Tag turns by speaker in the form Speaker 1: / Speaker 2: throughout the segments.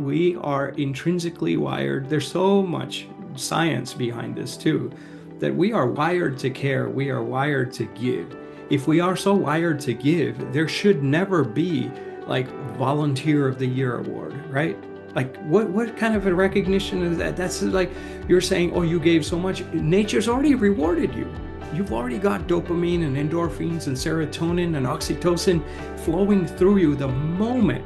Speaker 1: we are intrinsically wired. There's so much science behind this too, that we are wired to care, we are wired to give. If we are so wired to give, there should never be like volunteer of the year award, right? Like what kind of a recognition is that? That's like you're saying, oh, you gave so much. Nature's already rewarded you. You've already got dopamine and endorphins and serotonin and oxytocin flowing through you the moment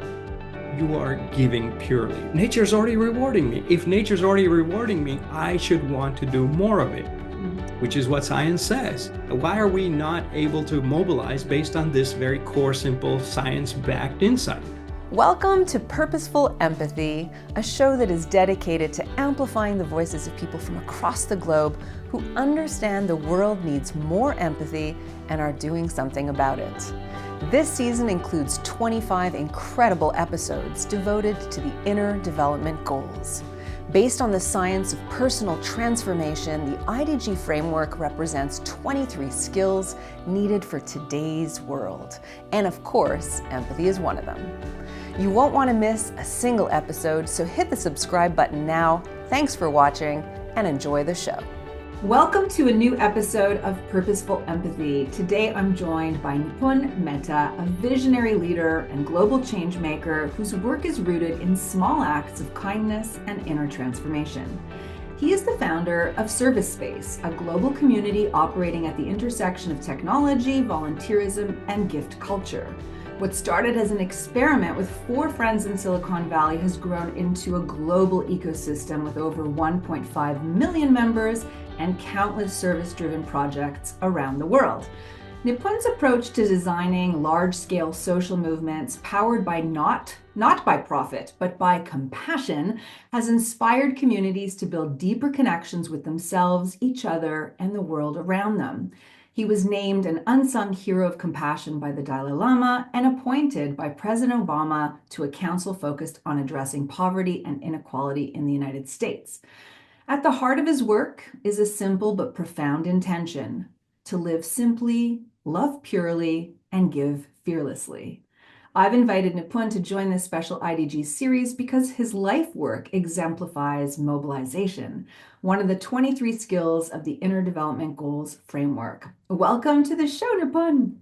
Speaker 1: you are giving purely. Nature's already rewarding me. If nature's already rewarding me, I should want to do more of it, which is what science says. Why are we not able to mobilize based on this very core, simple, science-backed insight?
Speaker 2: Welcome to Purposeful Empathy, a show that is dedicated to amplifying the voices of people from across the globe who understand the world needs more empathy and are doing something about it. This season includes 25 incredible episodes devoted to the inner development goals. Based on the science of personal transformation, the IDG framework represents 23 skills needed for today's world. And of course, empathy is one of them. You won't want to miss a single episode, so hit the subscribe button now. Thanks for watching and enjoy the show.
Speaker 3: Welcome to a new episode of Purposeful Empathy. Today I'm joined by Nipun Mehta, a visionary leader and global change maker whose work is rooted in small acts of kindness and inner transformation. He is the founder of ServiceSpace, a global community operating at the intersection of technology, volunteerism, and gift culture. What started as an experiment with 4 friends in Silicon Valley has grown into a global ecosystem with over 1.5 million members and countless service-driven projects around the world. Nipun's approach to designing large-scale social movements powered by not by profit, but by compassion, has inspired communities to build deeper connections with themselves, each other, and the world around them. He was named an unsung hero of compassion by the Dalai Lama and appointed by President Obama to a council focused on addressing poverty and inequality in the United States. At the heart of his work is a simple but profound intention: to live simply, love purely, and give fearlessly. I've invited Nipun to join this special IDG series because his life work exemplifies mobilization, one of the 23 skills of the Inner Development Goals framework. Welcome to the show, Nipun.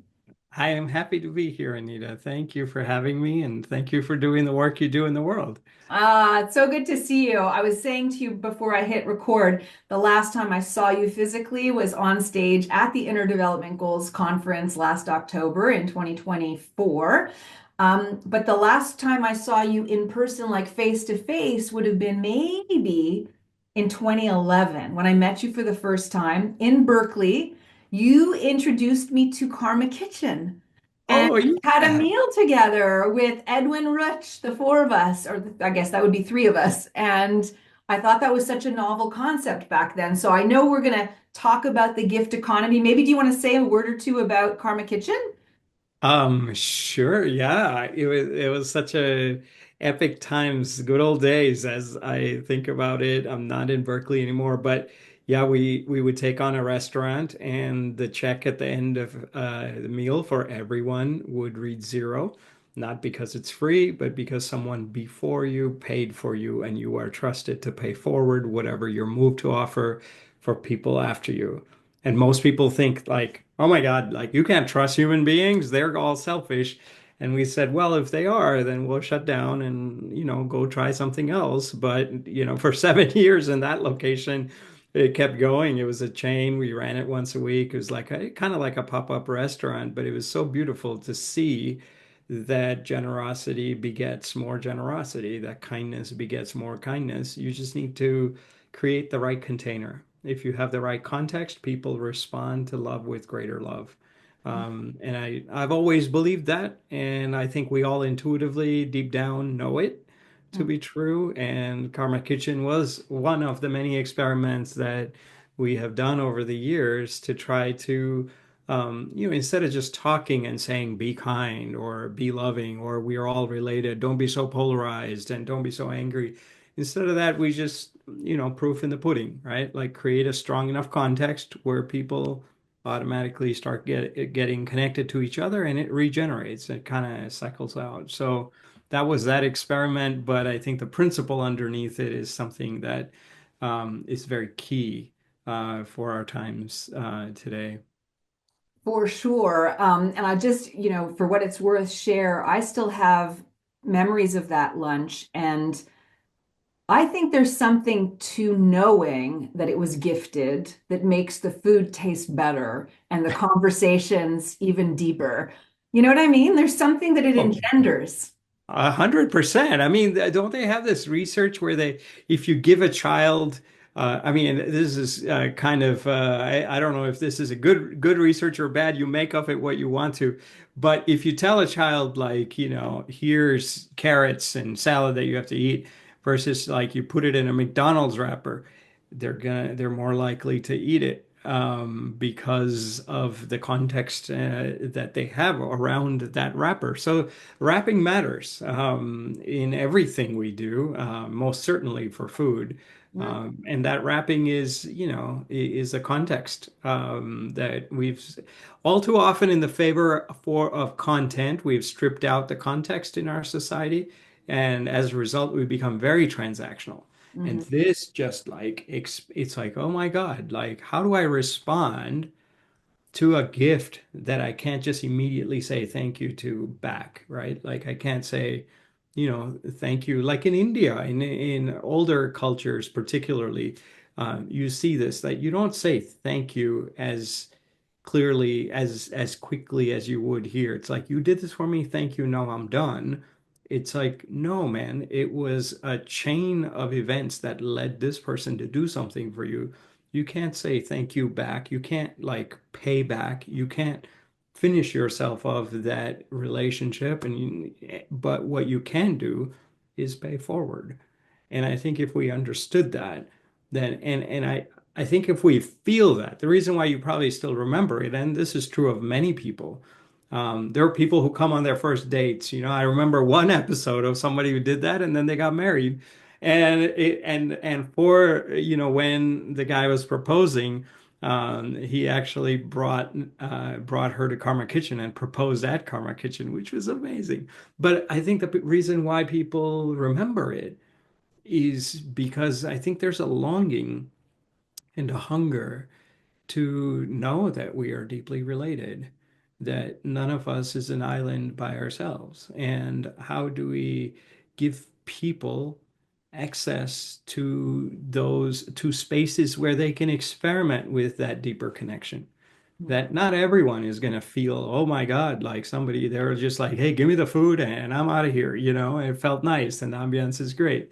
Speaker 1: I am happy to be here, Anita. Thank you for having me, and thank you for doing the work you do in the world.
Speaker 3: It's so good to see you. I was saying to you before I hit record, the last time I saw you physically was on stage at the Inner Development Goals Conference last October in 2024. But the last time I saw you in person, like face to face, would have been maybe in 2011 when I met you for the first time in Berkeley. You introduced me to Karma Kitchen and
Speaker 1: Oh,
Speaker 3: had a
Speaker 1: yeah.
Speaker 3: meal together with Edwin Rutsch, the 4 of us, or I guess that would be 3 of us. And I thought that was such a novel concept back then. So I know we're going to talk about the gift economy. Maybe do you want to say a word or two about Karma Kitchen?
Speaker 1: Sure, yeah. It was such a epic times, good old days as I think about it. I'm not in Berkeley anymore, but yeah, we would take on a restaurant and the check at the end of the meal for everyone would read zero, not because it's free, but because someone before you paid for you and you are trusted to pay forward whatever you're moved to offer for people after you. And most people think like, oh my God, like you can't trust human beings. They're all selfish. And we said, well, if they are, then we'll shut down and, go try something else. But, for 7 years in that location, it kept going. It was a chain. We ran it once a week. It was like kind of like a pop-up restaurant, but it was so beautiful to see that generosity begets more generosity, that kindness begets more kindness. You just need to create the right container. If you have the right context, people respond to love with greater love. And I've always believed that, and I think we all intuitively, deep down, know it to be true. And Karma Kitchen was one of the many experiments that we have done over the years to try to, instead of just talking and saying, be kind or be loving or we are all related, don't be so polarized and don't be so angry. Instead of that, we just, proof in the pudding, right? Like create a strong enough context where people automatically start getting connected to each other and it regenerates. It kind of cycles out. So that was that experiment, but I think the principle underneath it is something that is very key for our times today.
Speaker 3: For sure. And I just, for what it's worth, share, I still have memories of that lunch. And I think there's something to knowing that it was gifted that makes the food taste better and the conversations even deeper. You know what I mean? There's something that it
Speaker 1: Oh,
Speaker 3: engenders.
Speaker 1: 100%. I mean, don't they have this research where if you give a child, I mean, this is kind of, I don't know if this is a good research or bad. You make of it what you want to, but if you tell a child like, here's carrots and salad that you have to eat, versus like you put it in a McDonald's wrapper, they're more likely to eat it. Because of the context that they have around that wrapper. So wrapping matters in everything we do, most certainly for food.
Speaker 3: Mm,
Speaker 1: And that wrapping is, is a context that we've all too often in the favor of content, we've stripped out the context in our society. And as a result, we become very transactional. And
Speaker 3: mhm.
Speaker 1: this just like, it's like, oh my God, like, how do I respond to a gift that I can't just immediately say thank you to back, right? Like I can't say, thank you. Like in India, in older cultures particularly, you see this that you don't say thank you as clearly as quickly as you would here. It's like you did this for me, thank you. No, I'm done. It's like, no, man, it was a chain of events that led this person to do something for you. You can't say thank you back. You can't like pay back. You can't finish yourself of that relationship. But what you can do is pay forward. And I think if we understood that, then I think if we feel that, the reason why you probably still remember it, and this is true of many people, there are people who come on their first dates. I remember one episode of somebody who did that, and then they got married, and for when the guy was proposing, he actually brought her to Karma Kitchen and proposed at Karma Kitchen, which was amazing. But I think the reason why people remember it is because I think there's a longing and a hunger to know that we are deeply related, that none of us is an island by ourselves. And how do we give people access to those two spaces where they can experiment with that deeper connection? That not everyone is going to feel, oh my God, like somebody, they're just like, hey, give me the food and I'm out of here. It felt nice and the ambiance is great.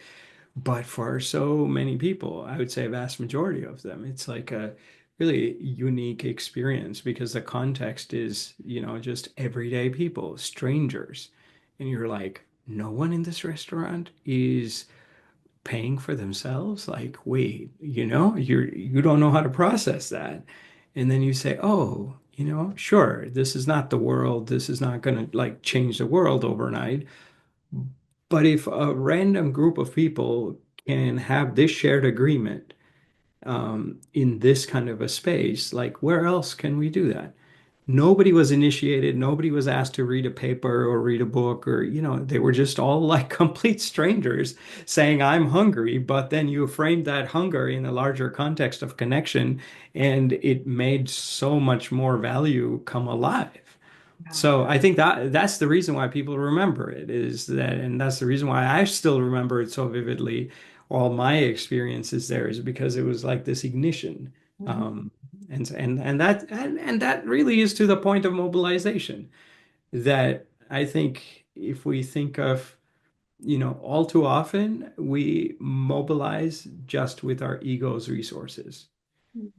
Speaker 1: But for so many people, I would say a vast majority of them, it's like a really unique experience because the context is, just everyday people, strangers. And you're like, no one in this restaurant is paying for themselves. Like, wait, you don't know how to process that. And then you say, oh, sure, this is not the world. This is not going to like change the world overnight. But if a random group of people can have this shared agreement in this kind of a space, like where else can we do that? Nobody was initiated, nobody was asked to read a paper or read a book, or, they were just all like complete strangers saying, I'm hungry. But then you framed that hunger in a larger context of connection, and it made so much more value come alive.
Speaker 3: Yeah.
Speaker 1: So I think that's the reason why people remember it is that, and that's the reason why I still remember it so vividly. All my experiences there is because it was like this ignition.
Speaker 3: Mhm.
Speaker 1: Um, and that really is to the point of mobilization that I think if we think of, all too often we mobilize just with our ego's resources,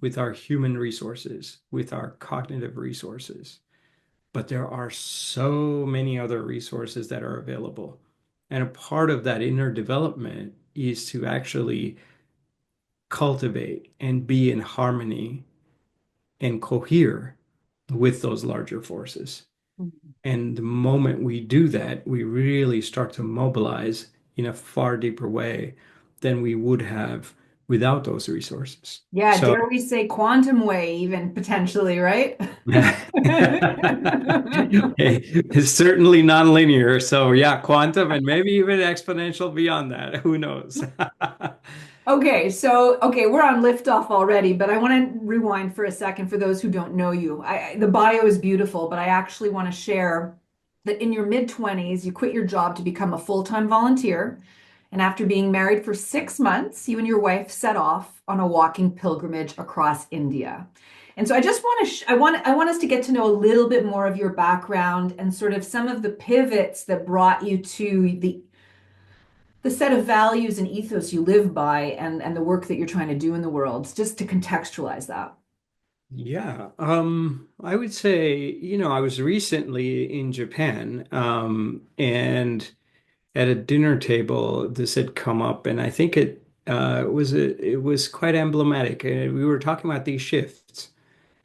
Speaker 1: with our human resources, with our cognitive resources. But there are so many other resources that are available. And a part of that inner development is to actually cultivate and be in harmony and cohere with those larger forces.
Speaker 3: Mhm.
Speaker 1: And the moment we do that, we really start to mobilize in a far deeper way than we would have without those resources.
Speaker 3: Yeah,
Speaker 1: So
Speaker 3: dare we say quantum way, even potentially, right?
Speaker 1: it's certainly nonlinear. So yeah, quantum and maybe even exponential beyond that. Who knows?
Speaker 3: Okay, we're on liftoff already, but I want to rewind for a second for those who don't know you. The bio is beautiful, but I actually want to share that in your mid-20s, you quit your job to become a full-time volunteer. And after being married for 6 months, you and your wife set off on a walking pilgrimage across India. And so I just want to, I want us to get to know a little bit more of your background and sort of some of the pivots that brought you to the set of values and ethos you live by and the work that you're trying to do in the world, just to contextualize that.
Speaker 1: Yeah, I would say, I was recently in Japan, and at a dinner table, this had come up, and I think it was quite emblematic. We were talking about these shifts,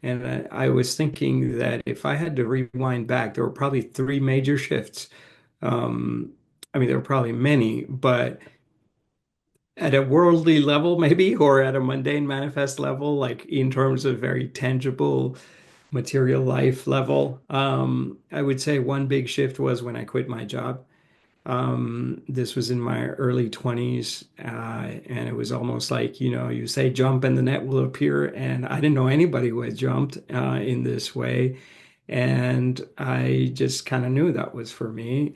Speaker 1: and I was thinking that if I had to rewind back, there were probably three major shifts. Um, I mean, there were probably many, but at a worldly level, maybe, or at a mundane manifest level, like in terms of very tangible material life level, I would say one big shift was when I quit my job. This was in my early 20s, and it was almost like, you say jump and the net will appear. And I didn't know anybody who had jumped in this way. And I just kind of knew that was for me.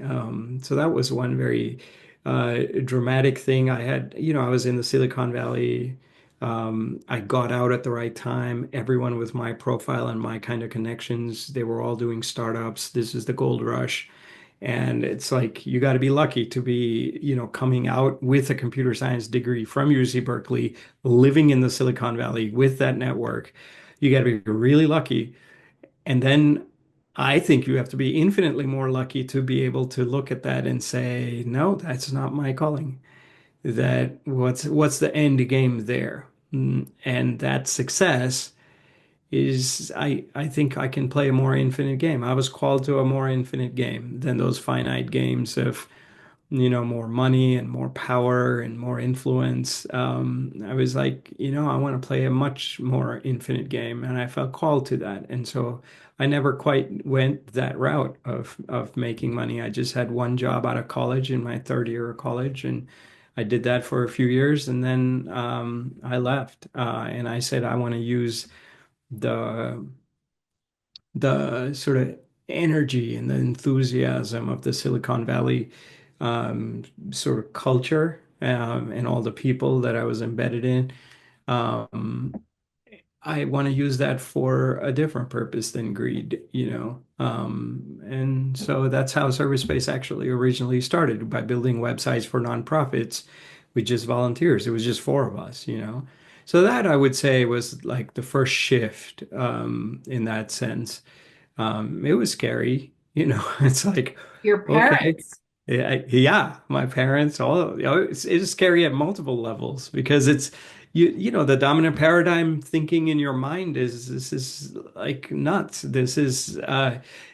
Speaker 1: So that was one very dramatic thing. I was in the Silicon Valley. I got out at the right time. Everyone with my profile and my kind of connections, they were all doing startups. This is the gold rush. And it's like you got to be lucky to be, coming out with a computer science degree from UC Berkeley, living in the Silicon Valley with that network. You got to be really lucky. And then I think you have to be infinitely more lucky to be able to look at that and say, no, that's not my calling. That what's the end game there? And that success is I think I can play a more infinite game. I was called to a more infinite game than those finite games of, more money and more power and more influence. I was like, I want to play a much more infinite game, and I felt called to that. And so I never quite went that route of making money. I just had one job out of college in my third year of college, and I did that for a few years, and then I left, and I said I want to use the the sort of energy and the enthusiasm of the Silicon Valley sort of culture and all the people that I was embedded in. Um, I want to use that for a different purpose than greed. And so that's how ServiceSpace actually originally started by building websites for nonprofits with just volunteers. It was just four of us. So that I would say was like the first shift in that sense. It was scary. It's like,
Speaker 3: Your
Speaker 1: okay,
Speaker 3: parents.
Speaker 1: yeah, my parents, it's scary at multiple levels because it's the dominant paradigm thinking in your mind is this is like nuts. This is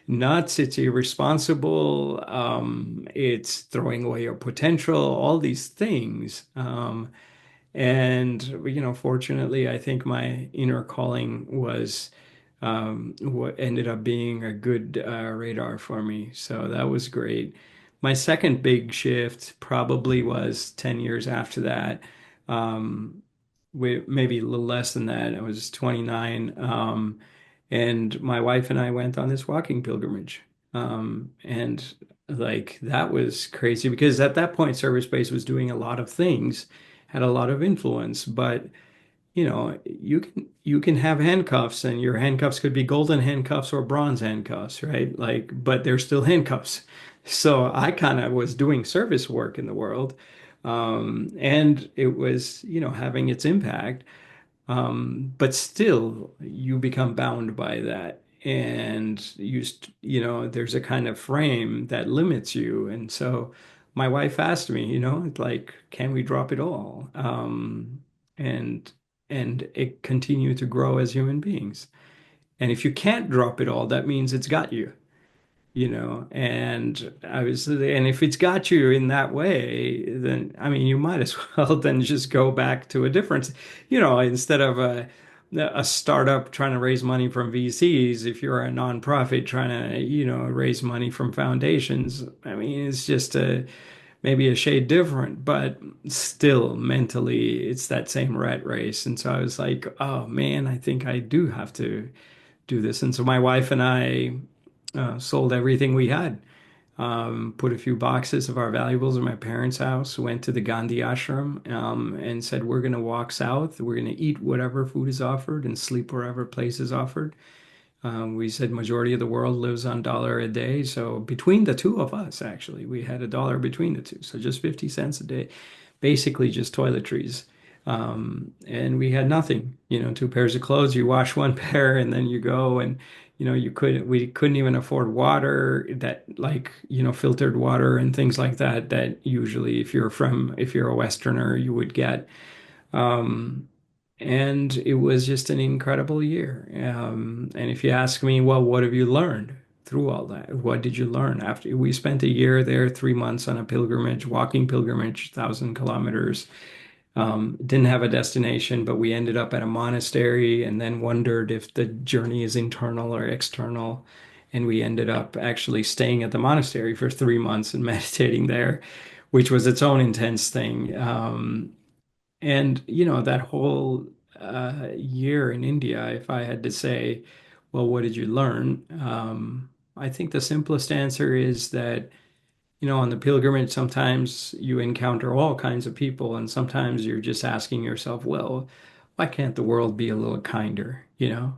Speaker 1: nuts. It's irresponsible. It's throwing away your potential, all these things. And fortunately, I think my inner calling was what ended up being a good radar for me. So that was great. My second big shift probably was 10 years after that. Um, Maybe a little less than that. I was 29. And my wife and I went on this walking pilgrimage. And like that was crazy because at that point, ServiceSpace was doing a lot of things, had a lot of influence, but you can have handcuffs and your handcuffs could be golden handcuffs or bronze handcuffs, right? Like, but they're still handcuffs. So I kind of was doing service work in the world. And it was, having its impact. But still, you become bound by that. And there's a kind of frame that limits you. And so my wife asked me, like, can we drop it all? And it continue to grow as human beings. And if you can't drop it all, that means it's got you. and and if it's got you in that way, then I mean, you might as well then just go back to a different, instead of a startup trying to raise money from VCs, if you're a nonprofit trying to, raise money from foundations, I mean, it's just maybe a shade different, but still mentally it's that same rat race. And so I was like, oh man, I think I do have to do this. And so my wife and I sold everything we had, put a few boxes of our valuables in my parents' house, went to the Gandhi ashram, and said, we're going to walk south. We're going to eat whatever food is offered and sleep wherever place is offered. We said majority of the world lives on dollar a day. So between the two of us, actually, we had a dollar between the two. So just 50 cents a day, basically just toiletries. And we had nothing, two pairs of clothes. You wash one pair and then you go and, we couldn't even afford water that like, filtered water and things like that, that usually if you're a Westerner, you would get. Um, and it was just an incredible year. And if you ask me, well, what have you learned through all that? What did you learn after we spent a year there, 3 months on a pilgrimage, walking pilgrimage, 1,000 kilometers? Didn't have a destination, but we ended up at a monastery and then wondered if the journey is internal or external. And we ended up actually staying at the monastery for 3 months and meditating there, which was its own intense thing. And that whole year in India, if I had to say, well, what did you learn? I think the simplest answer is that, on the pilgrimage, sometimes you encounter all kinds of people, and sometimes you're just asking yourself, well, why can't the world be a little kinder?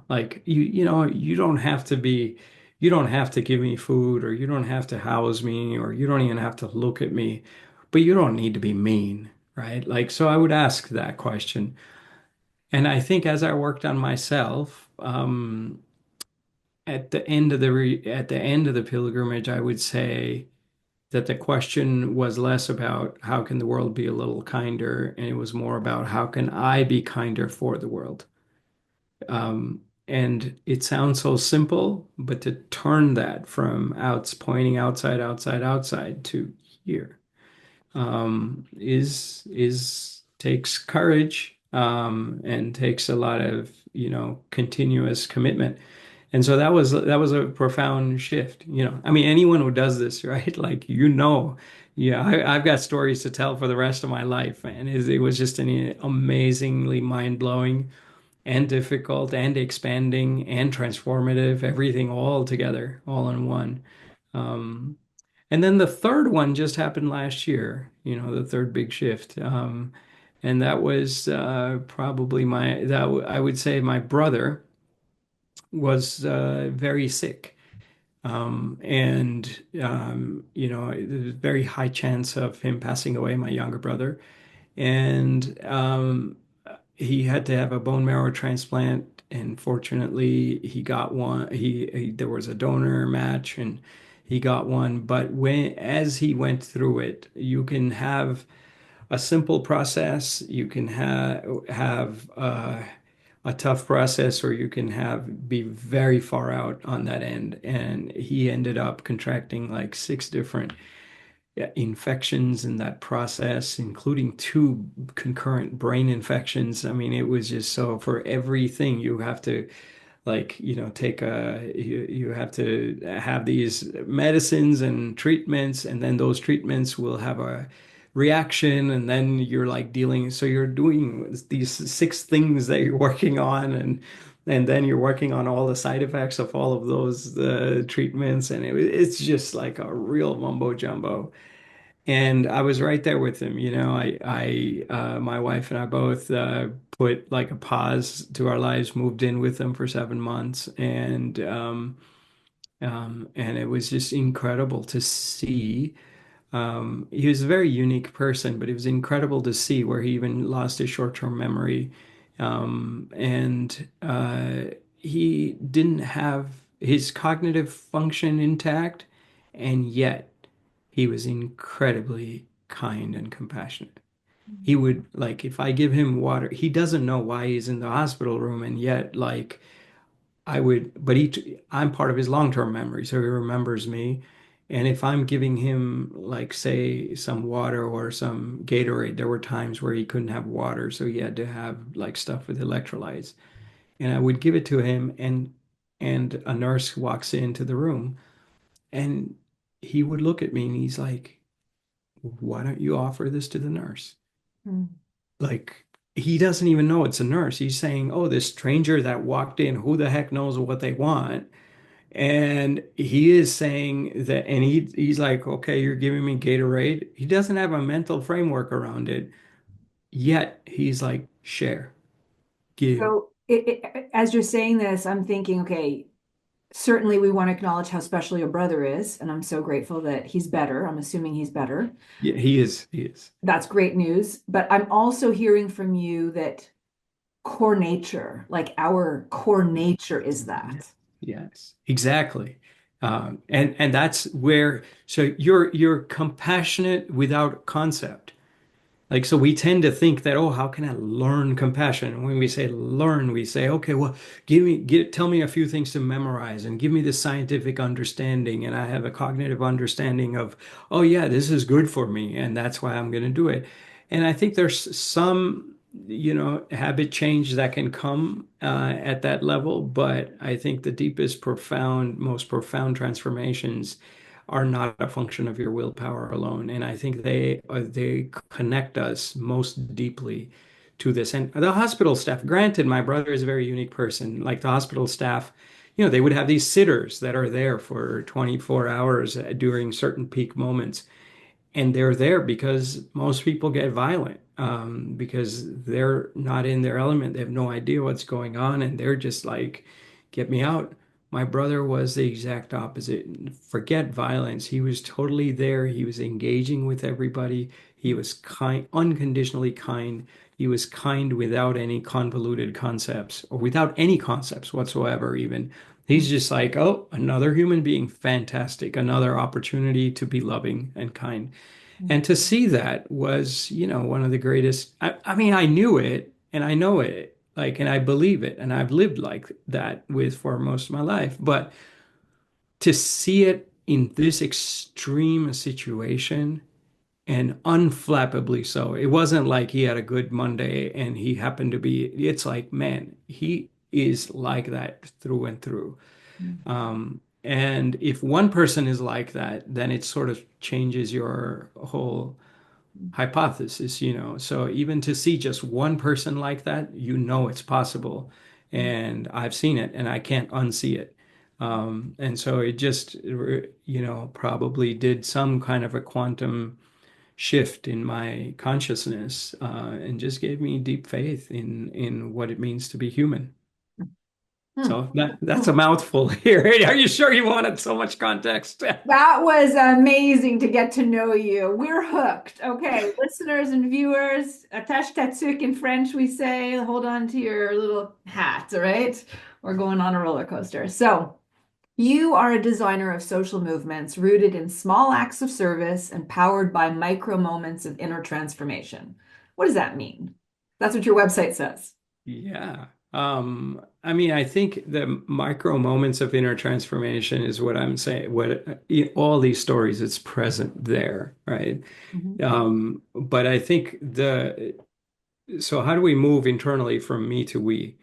Speaker 1: Like you don't have to give me food, or you don't have to house me, or you don't even have to look at me, but you don't need to be mean, right? Like, so I would ask that question. And I think as I worked on myself, at the end of the pilgrimage, I would say that the question was less about how can the world be a little kinder, and it was more about how can I be kinder for the world. And it sounds so simple, but to turn that from pointing outside, outside, outside to here, is takes courage, and takes a lot of, continuous commitment. And so that was a profound shift. I mean, anyone who does this, right? Like, yeah, I've got stories to tell for the rest of my life, and it was just an amazingly mind-blowing and difficult and expanding and transformative, everything all together, all in one. Um, and then the third one just happened last year, the third big shift. And that was probably I would say my brother was very sick. And, there's a very high chance of him passing away, my younger brother. And he had to have a bone marrow transplant. And fortunately, he got one. There was a donor match and he got one. But as he went through it, you can have a simple process. You can have a tough process, or you can be very far out on that end. And he ended up contracting like six different infections in that process, including two concurrent brain infections. I mean, it was just so for everything you have to like, you have to have these medicines and treatments, and then those treatments will have a reaction, and then you're like so you're doing these six things that you're working on, and then you're working on all the side effects of all of those treatments, and it's just like a real mumbo jumbo. And I was right there with him. My wife and I both put like a pause to our lives, moved in with him for 7 months, and it was just incredible to see. He was a very unique person, but it was incredible to see where he even lost his short-term memory, and he didn't have his cognitive function intact, and yet he was incredibly kind and compassionate. He would like if I give him water, he doesn't know why he's in the hospital room, and yet like I'm part of his long-term memory, so he remembers me. And if I'm giving him, like, say, some water or some Gatorade, there were times where he couldn't have water, so he had to have like stuff with electrolytes. And I would give it to him, and a nurse walks into the room, and he would look at me and he's like, "Why don't you offer this to the nurse?"
Speaker 3: Mm.
Speaker 1: Like, he doesn't even know it's a nurse. He's saying, "Oh, this stranger that walked in, who the heck knows what they want?" And he is saying that, and he's like, "Okay, you're giving me Gatorade." He doesn't have a mental framework around it, yet he's like, "Share, give."
Speaker 3: So, as you're saying this, I'm thinking, okay, certainly we want to acknowledge how special your brother is, and I'm so grateful that he's better. I'm assuming he's better.
Speaker 1: Yeah, he is. He is.
Speaker 3: That's great news. But I'm also hearing from you that core nature, like our core nature is
Speaker 1: Yeah.
Speaker 3: that.
Speaker 1: Yes, exactly. And that's where, so you're compassionate without concept. Like, so we tend to think that, oh, how can I learn compassion? And when we say learn, we say, okay, well, tell me a few things to memorize and give me the scientific understanding. And I have a cognitive understanding of, oh, yeah, this is good for me. And that's why I'm going to do it. And I think there's some, habit change that can come at that level. But I think the deepest, most profound transformations are not a function of your willpower alone. And I think they connect us most deeply to this. And the hospital staff, granted, my brother is a very unique person. Like the hospital staff, they would have these sitters that are there for 24 hours during certain peak moments. And they're there because most people get violent, because they're not in their element. They have no idea what's going on, and they're just like, "Get me out." My brother was the exact opposite. Forget violence. He was totally there. He was engaging with everybody. He was kind, unconditionally kind. He was kind without any convoluted concepts or without any concepts whatsoever, even. He's just like, "Oh, another human being, fantastic. Another opportunity to be loving and kind." And to see that was, one of the greatest. I mean, I knew it and I know it, like, and I believe it, and I've lived like that with for most of my life. But to see it in this extreme situation, and unflappably so, it wasn't like he had a good Monday and he happened to be, it's like, man, he is like that through and through. And if one person is like that, then it sort of changes your whole hypothesis. So even to see just one person like that, it's possible. And I've seen it and I can't unsee it. And so it just, probably did some kind of a quantum shift in my consciousness, and just gave me deep faith in what it means to be human.
Speaker 3: Hmm.
Speaker 1: So that's a mouthful here. Are you sure you wanted so much context?
Speaker 3: That was amazing to get to know you. We're hooked. Okay, listeners and viewers, attache ta tuque in French, we say, hold on to your little hat, all right? We're going on a roller coaster. So, you are a designer of social movements rooted in small acts of service and powered by micro moments of inner transformation. What does that mean? That's what your website says.
Speaker 1: Yeah. I mean, I think the micro moments of inner transformation is what I'm saying. In all these stories, it's present there, right?
Speaker 3: Mhm.
Speaker 1: But I think so how do we move internally from me to we?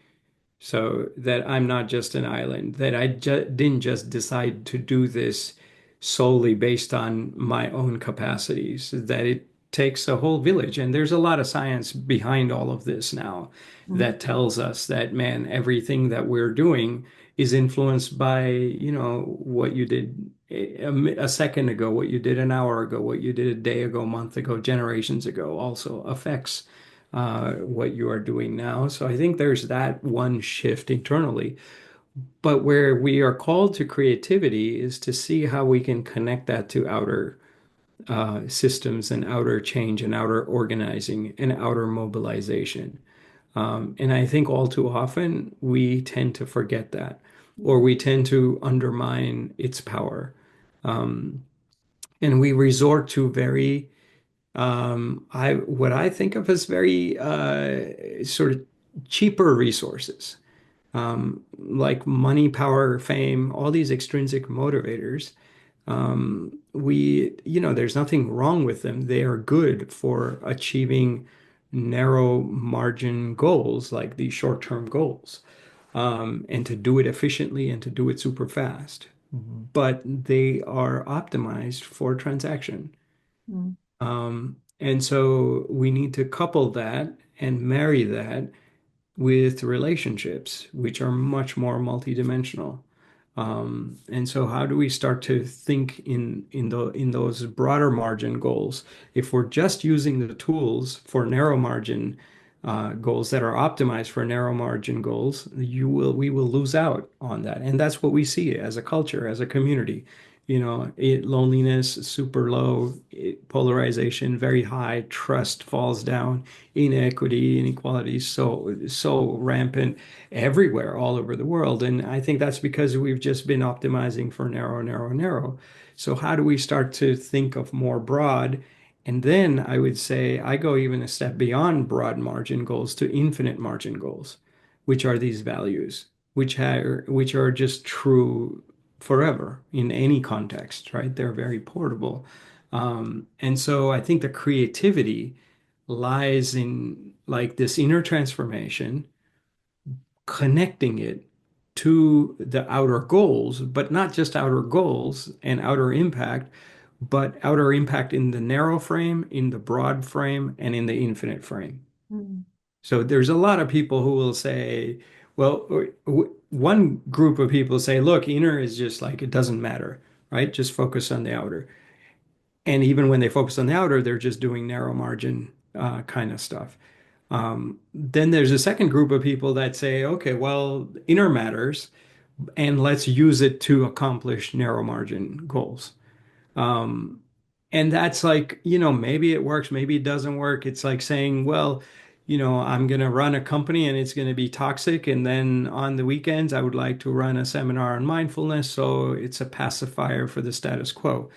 Speaker 1: So that I'm not just an island, that I didn't just decide to do this solely based on my own capacities, that it takes a whole village. And there's a lot of science behind all of this now
Speaker 3: Mhm.
Speaker 1: that tells us that, man, everything that we're doing is influenced by, what you did a second ago, what you did an hour ago, what you did a day ago, month ago, generations ago also affects what you are doing now. So I think there's that one shift internally. But where we are called to creativity is to see how we can connect that to outer systems and outer change and outer organizing and outer mobilization. And I think all too often we tend to forget that, or we tend to undermine its power. Um, and we resort to very what I think of as very sort of cheaper resources. like money, power, fame, all these extrinsic motivators. There's nothing wrong with them. They are good for achieving narrow margin goals, like these short-term goals, and to do it efficiently and to do it super fast. But they are optimized for transaction.
Speaker 3: Mm.
Speaker 1: And so we need to couple that and marry that with relationships, which are much more multidimensional. And so how do we start to think in those broader margin goals? If we're just using the tools for narrow margin goals that are optimized for narrow margin goals, we will lose out on that. And that's what we see as a culture, as a community. Loneliness super low, polarization very high, trust falls down, inequity, inequality so rampant everywhere, all over the world. And I think that's because we've just been optimizing for narrow, narrow, narrow. So how do we start to think of more broad? And then I would say I go even a step beyond broad margin goals to infinite margin goals, which are these values, which are just true forever in any context, right? They're very portable. And so I think the creativity lies in like this inner transformation, connecting it to the outer goals, but not just outer goals and outer impact, but outer impact in the narrow frame, in the broad frame, and in the infinite frame.
Speaker 3: Mm.
Speaker 1: So there's a lot of people who will say, well, one group of people say, look, inner is just like it doesn't matter, right? Just focus on the outer. And even when they focus on the outer, they're just doing narrow margin kind of stuff. Then there's a second group of people that say, okay, well, inner matters, and let's use it to accomplish narrow margin goals. Um, and that's like, maybe it works, maybe it doesn't work. It's like saying, well, I'm going to run a company and it's going to be toxic. And then on the weekends, I would like to run a seminar on mindfulness. So it's a pacifier for the status quo.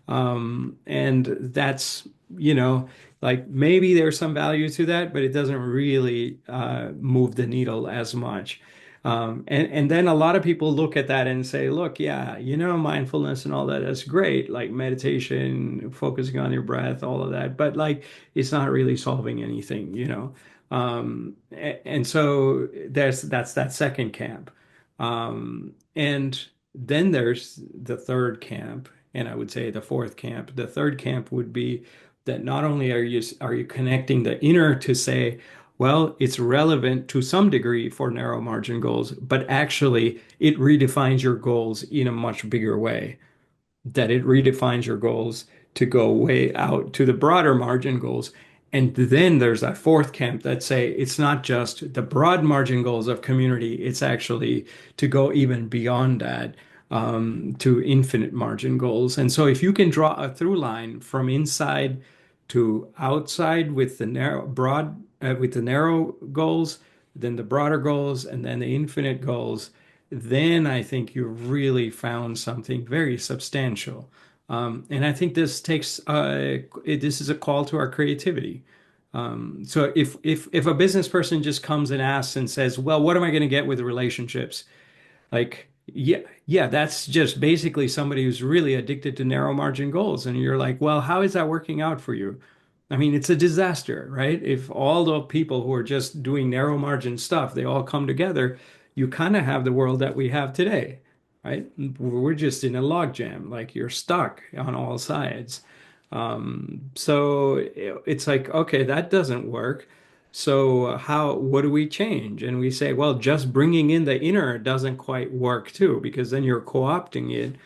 Speaker 1: And that's, you know, like maybe there's some value to that, but it doesn't really move the needle as much. And then a lot of people look at that and say, look, yeah, mindfulness and all that, that's great, like meditation, focusing on your breath, all of that, but like it's not really solving anything. And so that's that second camp. And then there's the third camp, and I would say the fourth camp. The third camp would be that not only are you connecting the inner to say, well, it's relevant to some degree for narrow margin goals, but actually it redefines your goals in a much bigger way, that it redefines your goals to go way out to the broader margin goals. And then there's that fourth camp that say it's not just the broad margin goals of community, it's actually to go even beyond that, to infinite margin goals. And so if you can draw a through line from inside to outside with the narrow goals, then the broader goals, and then the infinite goals, then I think you've really found something very substantial. And I think this is a call to our creativity. So if a business person just comes and asks and says, "Well, what am I going to get with relationships?" Like, yeah, yeah, that's just basically somebody who's really addicted to narrow margin goals. And you're like, well, how is that working out for you? I mean, it's a disaster, right? If all the people who are just doing narrow margin stuff, they all come together, you kind of have the world that we have today, right? We're just in a logjam, like you're stuck on all sides. So it's like, okay, that doesn't work. So what do we change? And we say, well, just bringing in the inner doesn't quite work too, because then you're co-opting it,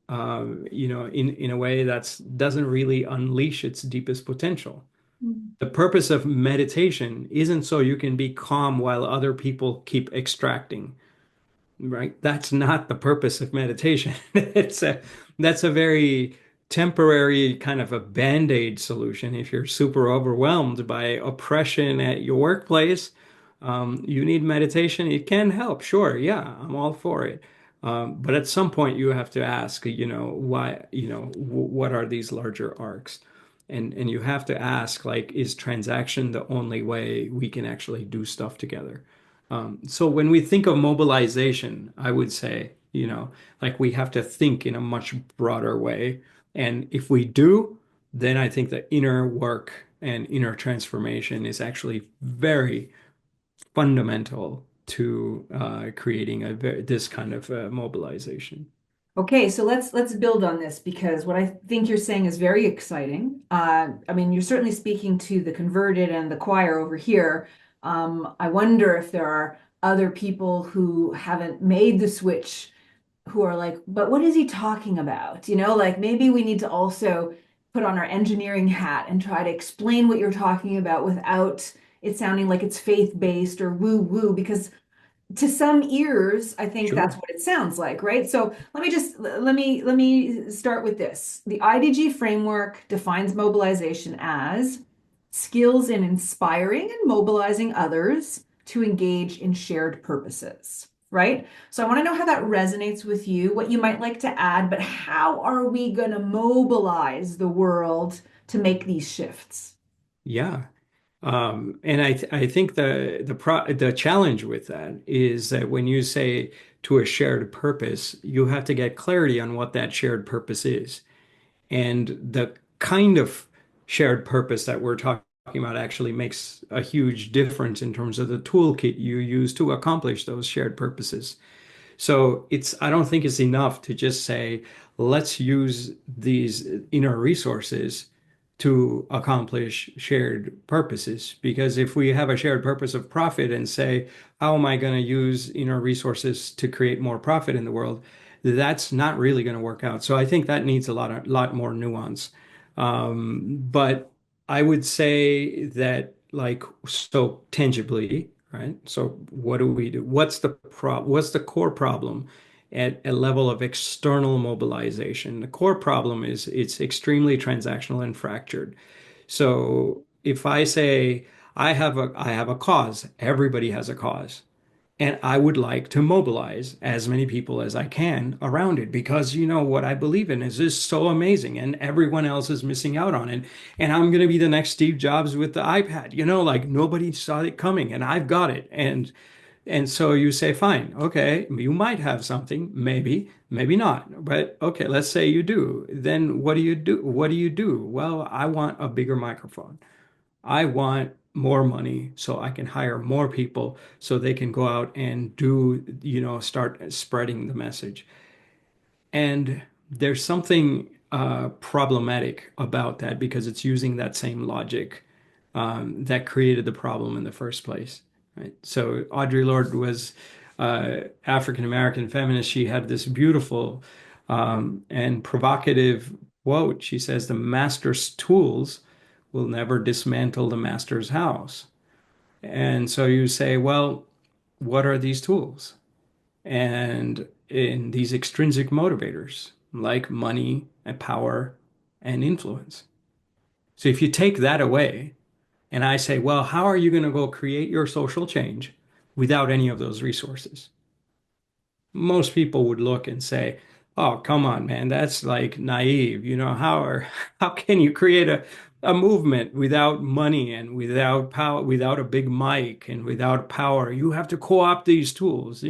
Speaker 1: in a way that's doesn't really unleash its deepest potential.
Speaker 3: Mm.
Speaker 1: The purpose of meditation isn't so you can be calm while other people keep extracting, right? That's not the purpose of meditation. That's a very temporary kind of a band-aid solution. If you're super overwhelmed by oppression at your workplace, you need meditation. It can help, sure, yeah, I'm all for it. But at some point, you have to ask, why, what are these larger arcs? And you have to ask, like, is transaction the only way we can actually do stuff together? So when we think of mobilization, I would say, like we have to think in a much broader way. And if we do, then I think the inner work and inner transformation is actually very fundamental to creating this kind of mobilization.
Speaker 3: Okay, so let's build on this because what I think you're saying is very exciting. I mean, you're certainly speaking to the converted and the choir over here. I wonder if there are other people who haven't made the switch who are like, but what is he talking about? Like maybe we need to also put on our engineering hat and try to explain what you're talking about without it sounding like it's faith-based or woo-woo, because to some ears, I think that's
Speaker 1: Sure.
Speaker 3: what it sounds like, right? So let me start with this. The IDG framework defines mobilization as skills in inspiring and mobilizing others to engage in shared purposes, right? So I want to know how that resonates with you, what you might like to add, but how are we going to mobilize the world to make these shifts?
Speaker 1: Yeah. And I think the challenge with that is that when you say to a shared purpose, you have to get clarity on what that shared purpose is. And the kind of shared purpose that we're talking about actually makes a huge difference in terms of the toolkit you use to accomplish those shared purposes. So I don't think it's enough to just say, let's use these inner resources to accomplish shared purposes. Because if we have a shared purpose of profit and say, how am I going to use inner resources to create more profit in the world? That's not really going to work out. So I think that needs a lot more nuance. But I would say that like so tangibly, right? So what do we do? What's the core problem at a level of external mobilization? The core problem is it's extremely transactional and fractured. So if I say I have a cause, everybody has a cause. And I would like to mobilize as many people as I can around it because what I believe in is just so amazing and everyone else is missing out on it. And I'm going to be the next Steve Jobs with the iPad. Like nobody saw it coming and I've got it. And so you say, fine, okay, you might have something, maybe not. But okay, let's say you do. Then what do you do? What do you do? Well, I want a bigger microphone. I want more money so I can hire more people so they can go out and start spreading the message. And there's something problematic about that because it's using that same logic that created the problem in the first place, right? So Audre Lorde was African American feminist. She had this beautiful and provocative quote. She says, "The master's tools will never dismantle the master's house." And so you say, well, what are these tools? And in these extrinsic motivators like money and power and influence. So if you take that away, and I say, well, how are you going to go create your social change without any of those resources? Most people would look and say, "Oh, come on, man, that's like naive. How can you create a movement without money and without power, without a big mic and without power? You have to co-opt these tools,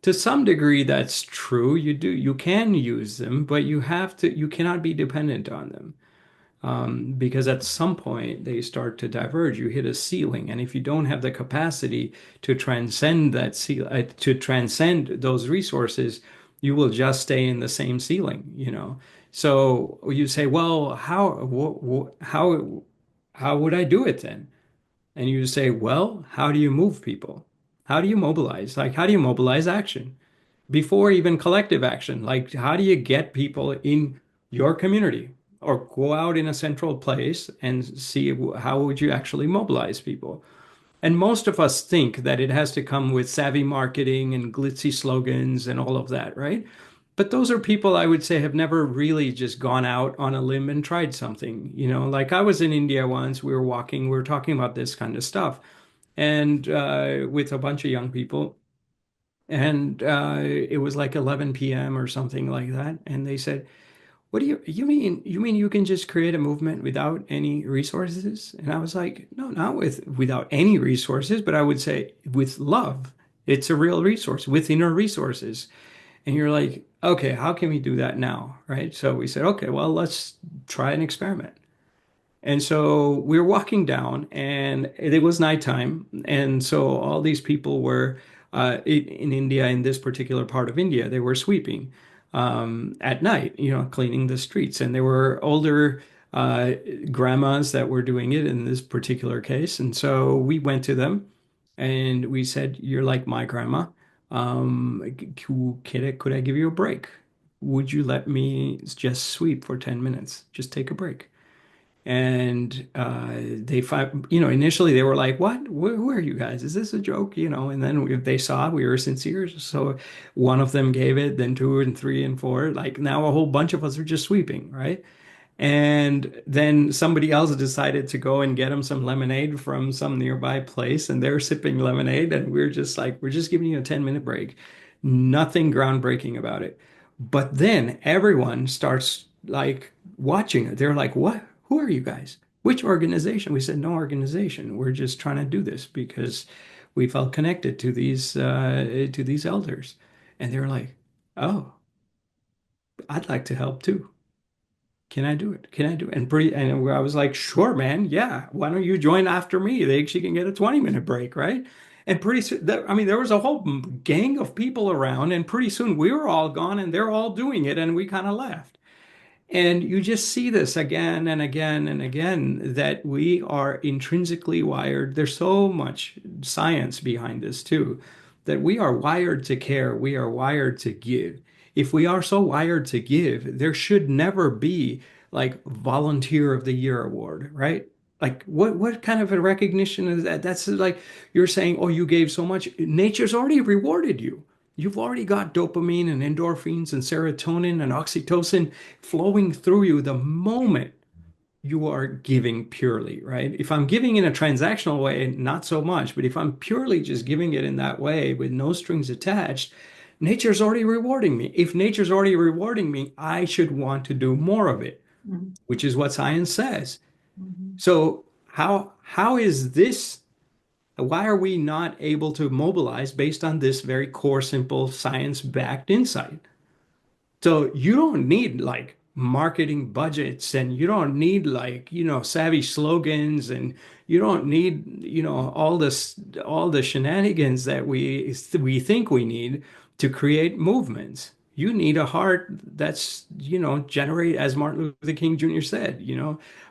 Speaker 1: To some degree, that's true. You can use them, but you cannot be dependent on them because at some point they start to diverge. You hit a ceiling, and if you don't have the capacity to transcend to transcend those resources, you will just stay in the same ceiling. So you say, well, how would I do it then? And you say, well, how do you move people? How do you mobilize? Like, how do you mobilize action? Before even collective action. Like, how do you get people in your community or go out in a central place and see how would you actually mobilize people? And most of us think that it has to come with savvy marketing and glitzy slogans and all of that, right? But those are people I would say have never really just gone out on a limb and tried something. Like I was in India once, we were talking about this kind of stuff and with a bunch of young people. And it was like 11 p.m. or something like that. And they said, what do you mean you can just create a movement without any resources? And I was like, no, not without any resources, but I would say with love. It's a real resource with inner resources. And you're like, okay, how can we do that now? Right? So we said, okay, well, let's try an experiment. And so we were walking down, and it was nighttime. And so all these people were in India, in this particular part of India, they were sweeping at night, cleaning the streets. And there were older uh, grandmas that were doing it in this particular case. And so we went to them and we said, "You're like my grandma. Could I give you a break? Would you let me just sweep for 10 minutes? Just take a break." And they find, initially they were like, "What? Who are you guys? Is this a joke?" And then they saw we were sincere. So one of them gave it, then two and three and four. Like now a whole bunch of us are just sweeping, right? And then somebody else decided to go and get him some lemonade from some nearby place, and they're sipping lemonade, and we're just like, we're just giving you a 10-minute break. Nothing groundbreaking about it. But then everyone starts like watching it. They're like, "What? Who are you guys? Which organization?" We said, "No organization. We're just trying to do this because we felt connected to these elders." And they were like, "Oh, I'd like to help too. Can I do it? Can I do it?" And I was like, "Sure, man. Yeah. Why don't you join after me? She can get a 20-minute break, right?" And pretty soon, I mean, there was a whole gang of people around, and pretty soon we were all gone and they're all doing it, and we kind of laughed. And you just see this again and again and again that we are intrinsically wired. There's so much science behind this too, that we are wired to care. We are wired to give. If we are so wired to give, there should never be like volunteer of the year award, right? Like what kind of a recognition is that? That's like you're saying, "Oh, you gave so much." Nature's already rewarded you. You've already got dopamine and endorphins and serotonin and oxytocin flowing through you the moment you are giving purely, right? If I'm giving in a transactional way, not so much, but if I'm purely just giving it in that way with no strings attached, nature's already rewarding me. If nature's already rewarding me, I should want to do more of it,
Speaker 3: Mhm.
Speaker 1: which is what science says.
Speaker 3: Mhm.
Speaker 1: So how is this? Why are we not able to mobilize based on this very core, simple, science-backed insight? So you don't need like marketing budgets, and you don't need like, savvy slogans, and you don't need, all the shenanigans that we think we need to create movements. You need a heart that's, generate, as Martin Luther King Jr. said,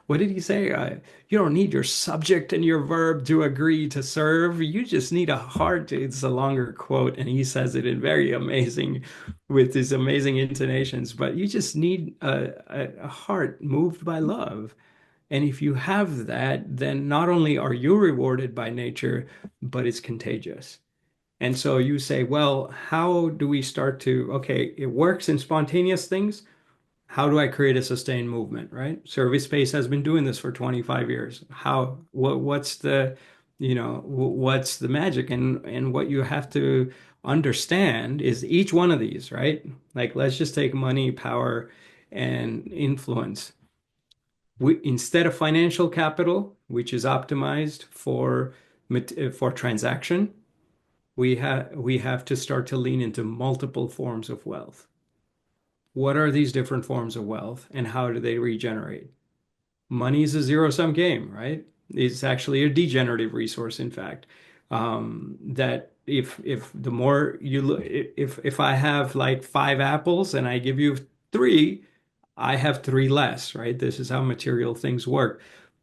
Speaker 1: what did he say? You don't need your subject and your verb to agree to serve. You just need a heart. It's a longer quote, and he says it in very amazing with these amazing intonations, but you just need a heart moved by love. And if you have that, then not only are you rewarded by nature, but it's contagious. And so you say, well, how do we start to, okay, it works in spontaneous things. How do I create a sustained movement, right? ServiceSpace has been doing this for 25 years. What's the, what's the magic? And what you have to understand is each one of these, right? Like, let's just take money, power, and influence. Instead of financial capital, which is optimized for transaction, we have to start to lean into multiple forms of wealth. What are these different forms of wealth and how do they regenerate? Money is a zero-sum game, right? It's actually a degenerative resource, in fact. That if the more you look, if I have like five apples and I give you three, I have three less, right? This is how material things work.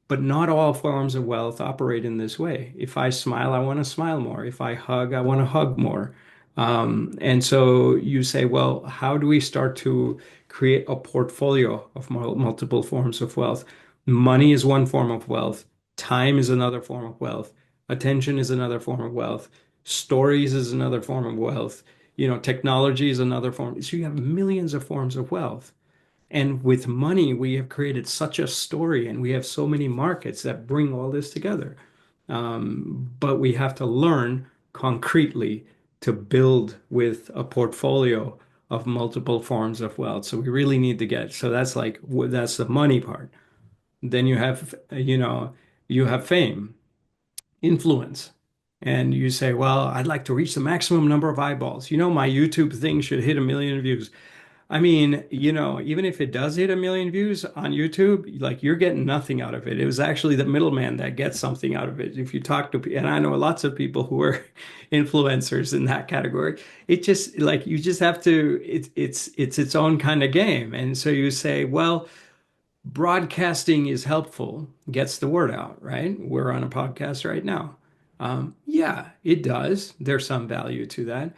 Speaker 1: But not all forms of wealth operate in this way. If I smile, I want to smile more. If I hug, I want to hug more. And so you say, well, how do we start to create a portfolio of multiple forms of wealth? Money is one form of wealth. Time is another form of wealth. Attention is another form of wealth. Stories is another form of wealth. Technology is another form. So you have millions of forms of wealth. And with money, we have created such a story, and we have so many markets that bring all this together. But we have to learn concretely to build with a portfolio of multiple forms of wealth. So we really need to get, so that's like, that's the money part. Then you have, you have fame, influence. And you say, well, I'd like to reach the maximum number of eyeballs. My YouTube thing should hit 1 million views. I mean, even if it does hit 1 million views on YouTube, like you're getting nothing out of it. It was actually the middleman that gets something out of it. If you talk to, and I know lots of people who are influencers in that category, it just like you just have to, it's its own kind of game. And so you say, well, broadcasting is helpful, gets the word out, right? We're on a podcast right now. Yeah, it does. There's some value to that,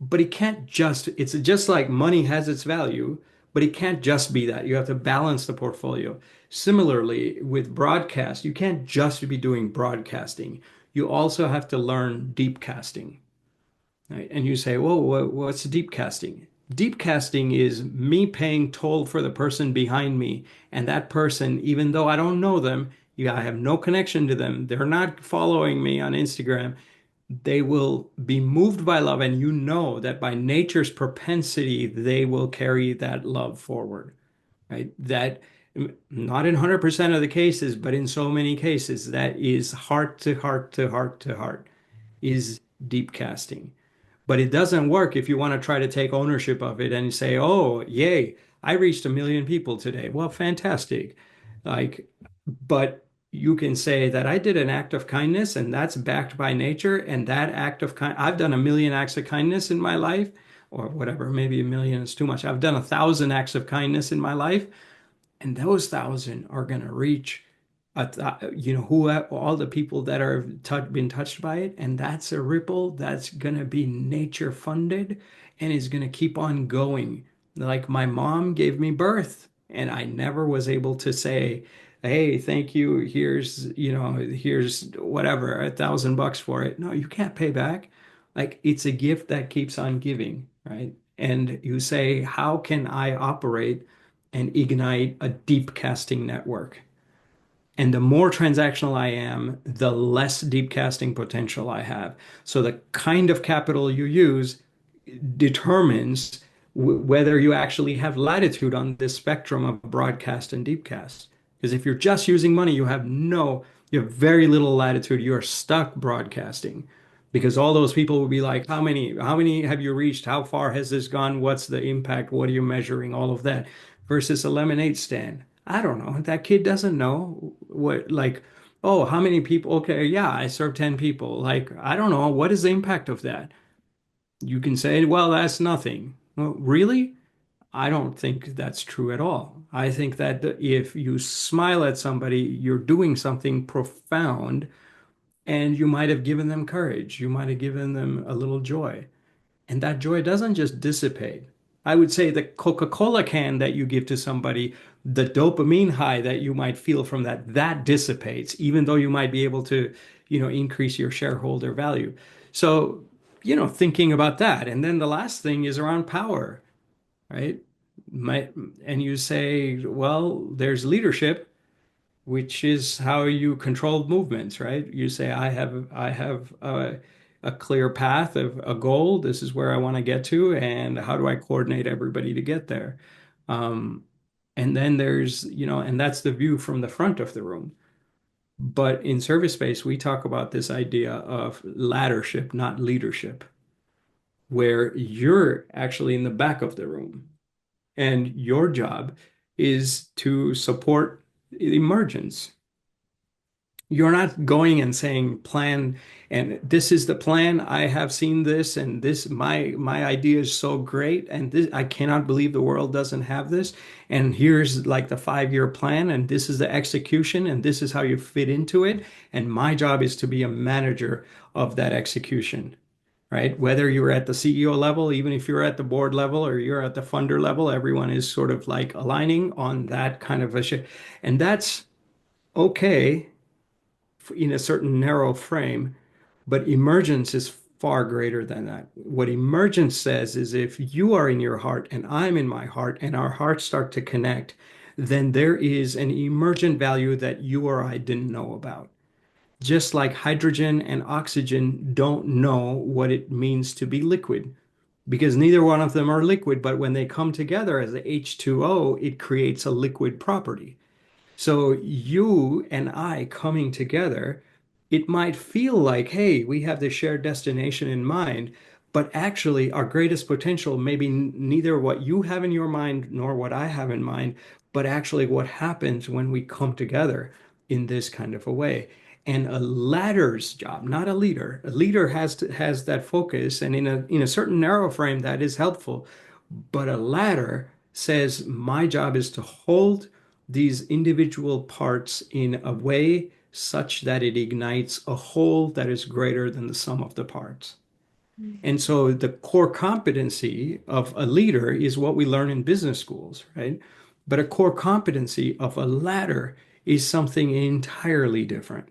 Speaker 1: but it can't just, it's just like money has its value, but it can't just be that. You have to balance the portfolio. Similarly, with broadcast, you can't just be doing broadcasting. You also have to learn deep casting. Right? And you say, whoa, what's deep casting? Deep casting is me paying toll for the person behind me. And that person, even though I don't know them, I have no connection to them, they're not following me on Instagram, they will be moved by love. And you know that by nature's propensity, they will carry that love forward, right? That not in 100% of the cases, but in so many cases, that is heart to heart to heart to heart is deep casting. But it doesn't work if you want to try to take ownership of it and say, oh, yay, I reached 1 million people today. Well, fantastic. Like, but you can say that I did an act of kindness and that's backed by nature. And that act of kind, I've done 1 million acts of kindness in my life, or whatever, maybe 1 million is too much. I've done 1,000 acts of kindness in my life, and those 1,000 are going to reach who all the people that are been touched by it, and that's a ripple that's going to be nature funded and is going to keep on going. Like my mom gave me birth, and I never was able to say, hey, thank you, here's whatever, $1,000 for it. No, you can't pay back. Like it's a gift that keeps on giving, right? And you say, how can I operate and ignite a deep casting network? And the more transactional I am, the less deep casting potential I have. So the kind of capital you use determines whether you actually have latitude on this spectrum of broadcast and deep cast. Because if you're just using money, you have very little latitude. You're stuck broadcasting because all those people will be like, how many have you reached? How far has this gone? What's the impact? What are you measuring? All of that versus a lemonade stand. I don't know. That kid doesn't know what, like, oh, how many people? Okay, yeah, I served 10 people. Like, I don't know. What is the impact of that? You can say, well, that's nothing. Well, really? I don't think that's true at all. I think that if you smile at somebody, you're doing something profound and you might have given them courage. You might have given them a little joy. And that joy doesn't just dissipate. I would say the Coca-Cola can that you give to somebody, the dopamine high that you might feel from that, that dissipates, even though you might be able to, increase your shareholder value. So, thinking about that. And then the last thing is around power, right? My, and you say, well, there's leadership, which is how you control movements, right? You say, I have a clear path of a goal. This is where I want to get to, and how do I coordinate everybody to get there? Um, and then there's, and that's the view from the front of the room. But in ServiceSpace, we talk about this idea of laddership, not leadership, where you're actually in the back of the room, and your job is to support emergence. You're not going and saying plan and this is the plan. I have seen this and this my idea is so great and this I cannot believe the world doesn't have this. And here's like the 5 year plan and this is the execution and this is how you fit into it. And my job is to be a manager of that execution, right? Whether you're at the CEO level, even if you're at the board level or you're at the funder level, everyone is sort of like aligning on that kind of a shit. And that's okay in a certain narrow frame, but emergence is far greater than that. What emergence says is if you are in your heart and I'm in my heart and our hearts start to connect, then there is an emergent value that you or I didn't know about. Just like hydrogen and oxygen don't know what it means to be liquid. because neither one of them are liquid, but when they come together as a H2O, it creates a liquid property. So you and I coming together, it might feel like, hey, we have this shared destination in mind, but actually our greatest potential may be neither what you have in your mind nor what I have in mind, but actually what happens when we come together in this kind of a way. And a ladder's job, not a leader. A leader has that focus, and in a certain narrow frame that is helpful. But a ladder says my job is to hold these individual parts in a way such that it ignites a whole that is greater than the sum of the parts. And so the core competency of a leader is what we learn in business schools, right? But a core competency of a ladder is something entirely different.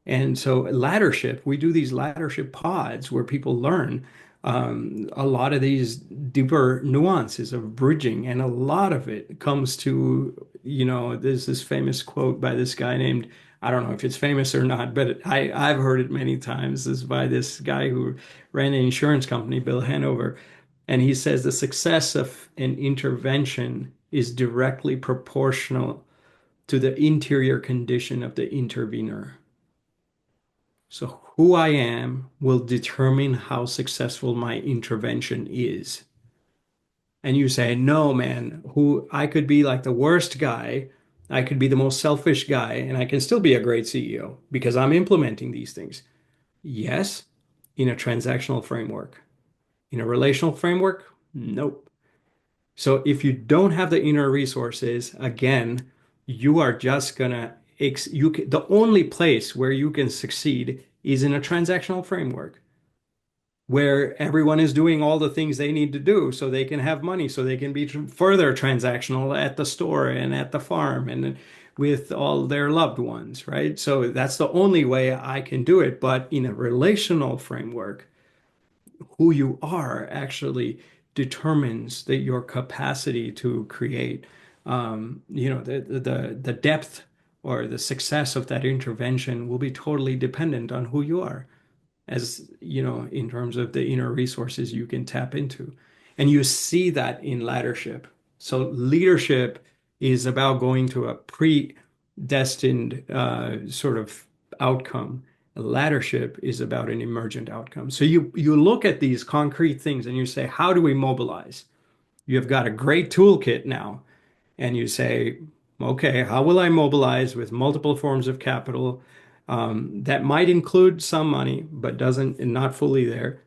Speaker 1: And so laddership, we do these laddership pods where people learn a lot of these deeper nuances of bridging, and a lot of it comes to, there's this famous quote by this guy named, I don't know if it's famous or not, but I've heard it many times. This is by this guy who ran an insurance company, Bill Hanover, and he says the success of an intervention is directly proportional to the interior condition of the intervener. So who I am will determine how successful my intervention is. And you say, no, man, who I could be like the worst guy, I could be the most selfish guy, and I can still be a great CEO because I'm implementing these things. Yes, in a transactional framework. In a relational framework, nope. So if you don't have the inner resources, again, you are just gonna the only place where you can succeed is in a transactional framework where everyone is doing all the things they need to do so they can have money, so they can be further transactional at the store and at the farm and with all their loved ones, right? So that's the only way I can do it. But in a relational framework, who you are actually determines that your capacity to create, the depth or the success of that intervention will be totally dependent on who you are, as in terms of the inner resources you can tap into. And you see that in leadership. So leadership is about going to a predestined sort of outcome. Leadership is about an emergent outcome. So you look at these concrete things and you say, how do we mobilize? You've got a great toolkit now, and you say, okay, how will I mobilize with multiple forms of capital that might include some money, but doesn't, not fully there?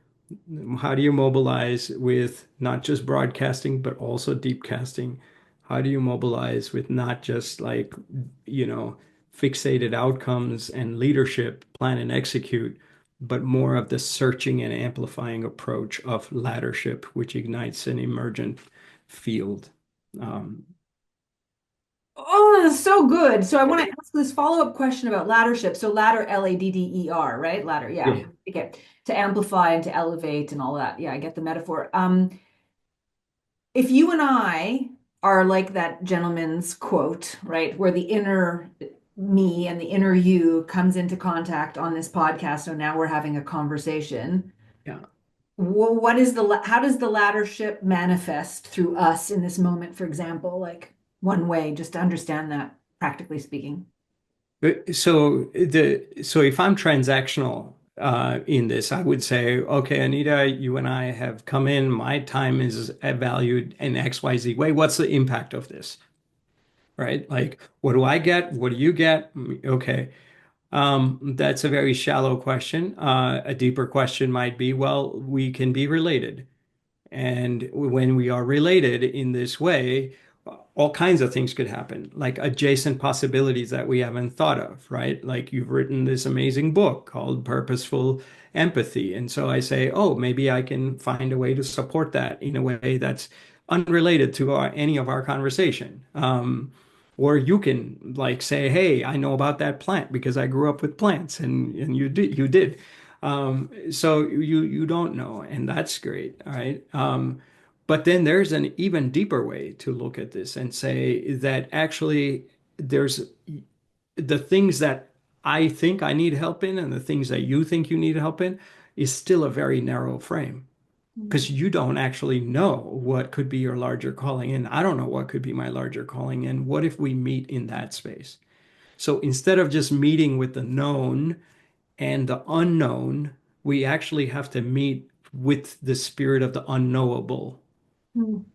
Speaker 1: How do you mobilize with not just broadcasting, but also deep casting? How do you mobilize with not just like, you know, fixated outcomes and leadership, plan and execute, but more of the searching and amplifying approach of laddership, which ignites an emergent field? Um,
Speaker 3: Oh, that's so good. So I want to ask this follow-up question about laddership. So ladder, Ladder, right? Ladder, yeah.
Speaker 1: yeah,
Speaker 3: Okay. To amplify and to elevate and all that. Yeah, I get the metaphor. If you and I are like that gentleman's quote, right, where the inner me and the inner you comes into contact on this podcast, so now we're having a conversation.
Speaker 1: yeah.
Speaker 3: What is how does the laddership manifest through us in this moment, for example, like one way, just to understand that practically speaking?
Speaker 1: So if I'm transactional in this, I would say, okay, Anita, you and I have come in. My time is valued in XYZ way. What's the impact of this? Right? Like, what do I get? What do you get? Okay. That's a very shallow question. A deeper question might be, well, we can be related. And when we are related in this way, all kinds of things could happen, like adjacent possibilities that we haven't thought of, right? Like you've written this amazing book called Purposeful Empathy. And so I say, oh, maybe I can find a way to support that in a way that's unrelated to any of our conversation. Or you can like say, hey, I know about that plant because I grew up with plants, and you did. So you don't know, and that's great. All right. But then there's an even deeper way to look at this and say that actually there's the things that I think I need help in and the things that you think you need help in is still a very narrow frame. because
Speaker 3: Mm.
Speaker 1: you don't actually know what could be your larger calling, and I don't know what could be my larger calling. And what if we meet in that space? So instead of just meeting with the known and the unknown, we actually have to meet with the spirit of the unknowable.
Speaker 3: Mm.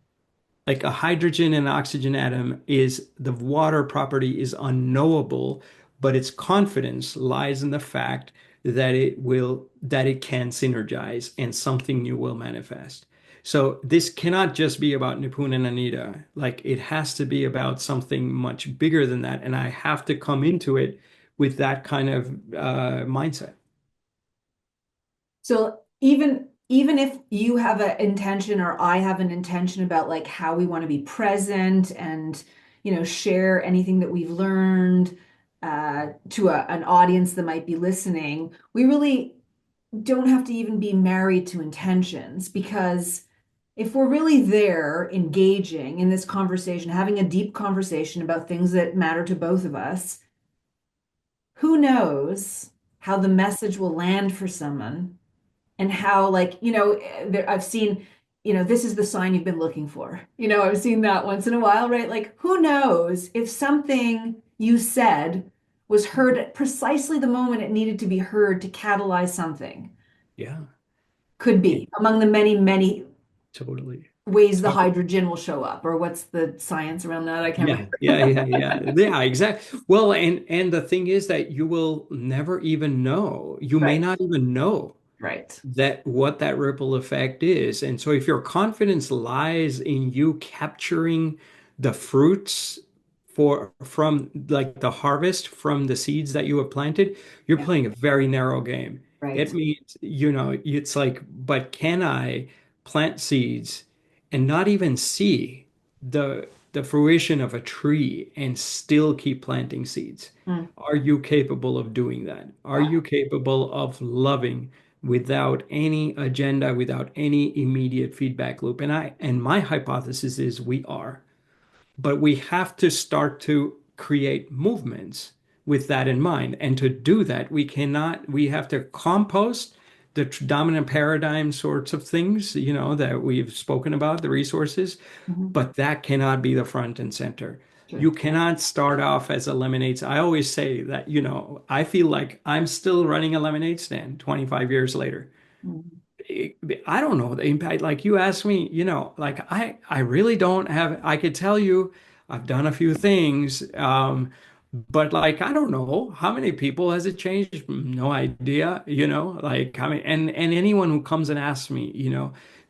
Speaker 1: Like a hydrogen and oxygen atom is the water property is unknowable, but its confidence lies in the fact that it can synergize and something new will manifest. So this cannot just be about Nipun and Anita. Like it has to be about something much bigger than that. And I have to come into it with that kind of mindset.
Speaker 3: So even if you have an intention or I have an intention about like how we want to be present and share anything that we've learned to an audience that might be listening, we really don't have to even be married to intentions because if we're really there engaging in this conversation, having a deep conversation about things that matter to both of us, who knows how the message will land for someone and how like I've seen this is the sign you've been looking for. I've seen that once in a while, right? Like who knows if something you said was heard at precisely the moment it needed to be heard to catalyze something.
Speaker 1: Yeah.
Speaker 3: Could
Speaker 1: Yeah,
Speaker 3: be among the many
Speaker 1: totally.
Speaker 3: ways the
Speaker 1: Totally.
Speaker 3: hydrogen will show up, or what's the science around that? I can't
Speaker 1: Yeah, yeah,
Speaker 3: remember.
Speaker 1: yeah, yeah. Yeah, exactly. Well, and the thing is that you will never even know. You may
Speaker 3: Right,
Speaker 1: not even know
Speaker 3: right.
Speaker 1: that what that ripple effect is. And so if your confidence lies in you capturing the fruits from like the harvest from the seeds that you have planted, you're
Speaker 3: Yeah,
Speaker 1: playing a very narrow game.
Speaker 3: right.
Speaker 1: It means, it's like, but can I plant seeds and not even see the fruition of a tree and still keep planting seeds?
Speaker 3: Mm,
Speaker 1: Are you capable of doing that? Are
Speaker 3: wow.
Speaker 1: you capable of loving without any agenda, without any immediate feedback loop? And my hypothesis is we are, but we have to start to create movements with that in mind. And to do that, we have to compost the dominant paradigm sorts of things, that we've spoken about, the resources,
Speaker 3: Mhm.
Speaker 1: but that cannot be the front and center.
Speaker 3: Sure.
Speaker 1: You cannot start off as a lemonade. I always say that, I feel like I'm still running a lemonade stand 25 years later.
Speaker 3: Mhm.
Speaker 1: I don't know the impact. Like you asked me, like I really don't have, I could tell you I've done a few things, but like I don't know how many people has it changed? No idea, like I mean, and anyone who comes and asks me,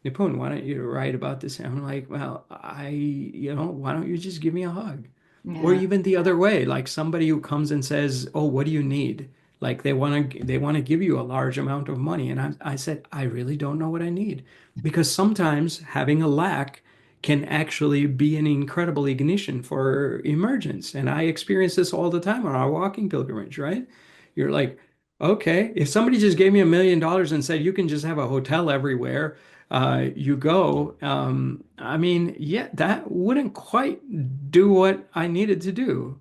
Speaker 1: Nipun, why don't you write about this? I'm like, well, why don't you just give me a hug? Or
Speaker 3: Yeah.
Speaker 1: even the other way, like somebody who comes and says, "Oh, what do you need?" Like they want to give you a large amount of money, and I said, "I really don't know what I need," because sometimes having a lack can actually be an incredible ignition for emergence. And I experience this all the time on our walking pilgrimage, right? You're like, okay, if somebody just gave me $1 million and said you can just have a hotel everywhere, you go. I mean, yeah, that wouldn't quite do what I needed to do.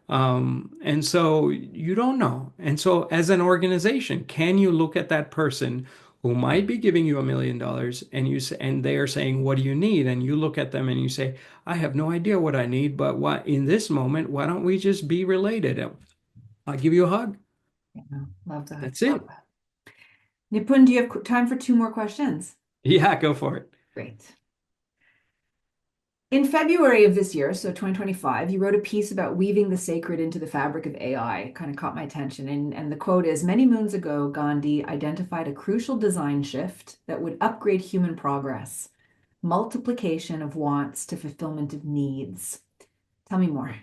Speaker 1: And so you don't know. And so as an organization, can you look at that person who might be giving you $1 million and and they are saying, "What do you need?" And you look at them and you say, "I have no idea what I need, but what in this moment, why don't we just be related? I'll give you a hug."
Speaker 3: Yeah. Love that.
Speaker 1: That's it.
Speaker 3: Nipun, do you have time for two more questions?
Speaker 1: Yeah, go for it.
Speaker 3: Great. In February of this year, so 2025, you wrote a piece about weaving the sacred into the fabric of AI. It kind of caught my attention. And the quote is, many moons ago, Gandhi identified a crucial design shift that would upgrade human progress, multiplication of wants to fulfillment of needs. Tell me more.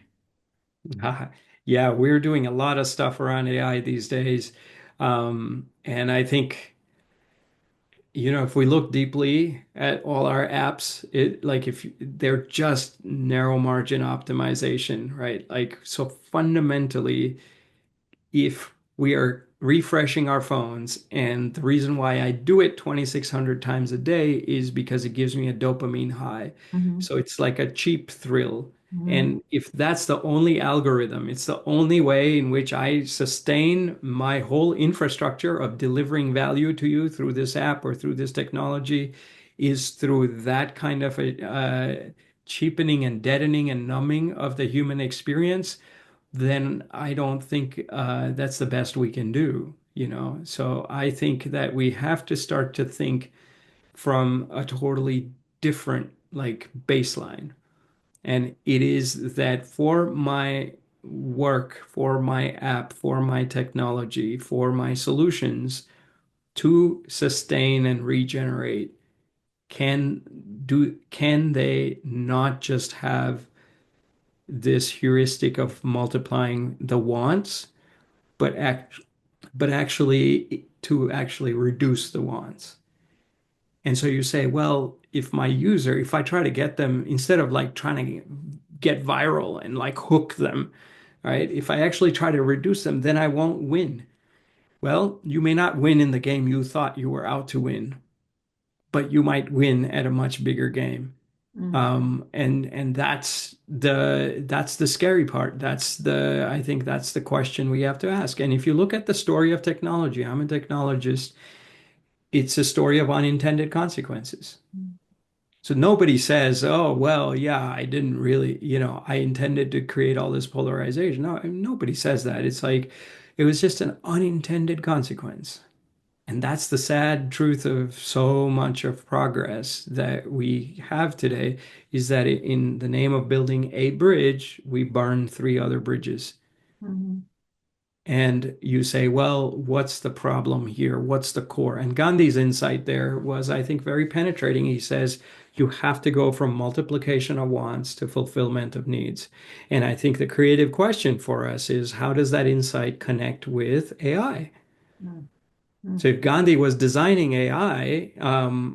Speaker 1: Yeah, we're doing a lot of stuff around AI these days. And I think, if we look deeply at all our apps, it like if they're just narrow margin optimization, right? Like, so fundamentally, if we are refreshing our phones, and the reason why I do it 2,600 times a day is because it gives me a dopamine high.
Speaker 3: Mhm.
Speaker 1: So it's like a cheap thrill.
Speaker 3: Mm,
Speaker 1: And if that's the only algorithm, it's the only way in which I sustain my whole infrastructure of delivering value to you through this app or through this technology, is through that kind of a cheapening and deadening and numbing of the human experience, then I don't think that's the best we can do, you know? So I think that we have to start to think from a totally different like baseline. And it is that for my work, for my app, for my technology, for my solutions to sustain and regenerate, can can they not just have this heuristic of multiplying the wants, but actually to actually reduce the wants. And so you say, well, if my user, if I try to get them, instead of like trying to get viral and like hook them, right? If I actually try to reduce them, then I won't win. Well, you may not win in the game you thought you were out to win, but you might win at a much bigger game.
Speaker 3: mm,
Speaker 1: And that's the scary part. I think that's the question we have to ask. And if you look at the story of technology, I'm a technologist, it's a story of unintended consequences.
Speaker 3: mm,
Speaker 1: So nobody says, oh, well, yeah, I didn't really, I intended to create all this polarization. No, nobody says that. It's like it was just an unintended consequence. And that's the sad truth of so much of progress that we have today, is that in the name of building a bridge, we burn three other bridges.
Speaker 3: mm,
Speaker 1: And you say, well, what's the problem here? What's the core? And Gandhi's insight there was, I think, very penetrating. He says, you have to go from multiplication of wants to fulfillment of needs. And I think the creative question for us is, how does that insight connect with AI?
Speaker 3: mm, mm,
Speaker 1: So if Gandhi was designing AI,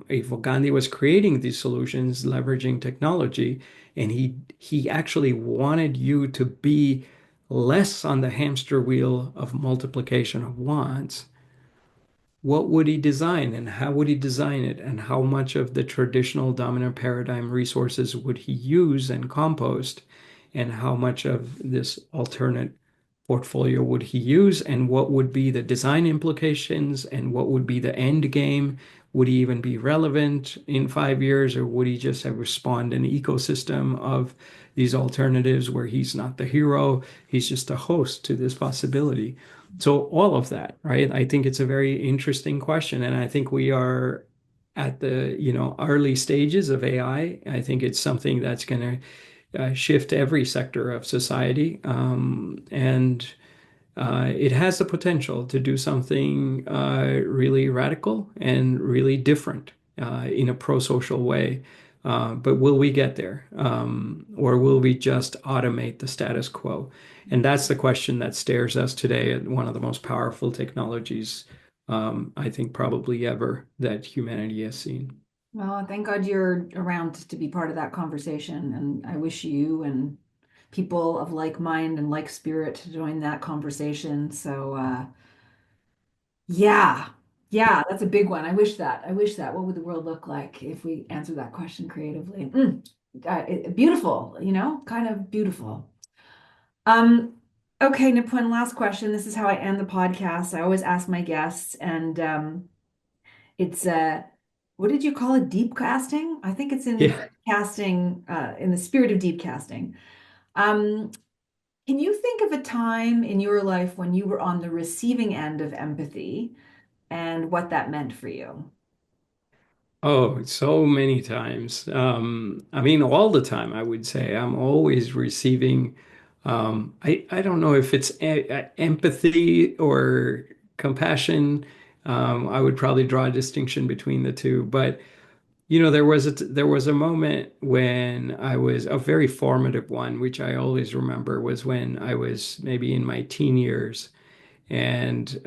Speaker 1: if Gandhi was creating these solutions, leveraging technology, and he actually wanted you to be less on the hamster wheel of multiplication of wants, what would he design and how would he design it? And how much of the traditional dominant paradigm resources would he use and compost? And how much of this alternate portfolio would he use? And what would be the design implications? And what would be the end game? Would he even be relevant in 5 years, or would he just have spawned an ecosystem of these alternatives where he's not the hero, he's just a host to this possibility? So all of that, right? I think it's a very interesting question, and I think we are at the, early stages of AI. I think it's something that's going to shift every sector of society, and it has the potential to do something really radical and really different in a pro-social way. But will we get there? Or will we just automate the status quo? And that's the question that stares us today at one of the most powerful technologies, I think, probably ever that humanity has seen.
Speaker 3: well, thank God you're around to be part of that conversation. And I wish you and people of like mind and like spirit to join that conversation. So, yeah, yeah, that's a big one. I wish that. I wish that. What would the world look like if we answered that question creatively? Beautiful, kind of beautiful. Um, okay, Nipun, last question. This is how I end the podcast. I always ask my guests, and it's what did you call it? Deep casting? I think it's in
Speaker 1: Yeah.
Speaker 3: casting, in the spirit of deep casting. Um, can you think of a time in your life when you were on the receiving end of empathy and what that meant for you?
Speaker 1: Oh, so many times. I mean, all the time, I would say. I'm always receiving, I don't know if it's empathy or compassion. I would probably draw a distinction between the two. But, there was a moment when I was a very formative one, which I always remember, was when I was maybe in my teen years. And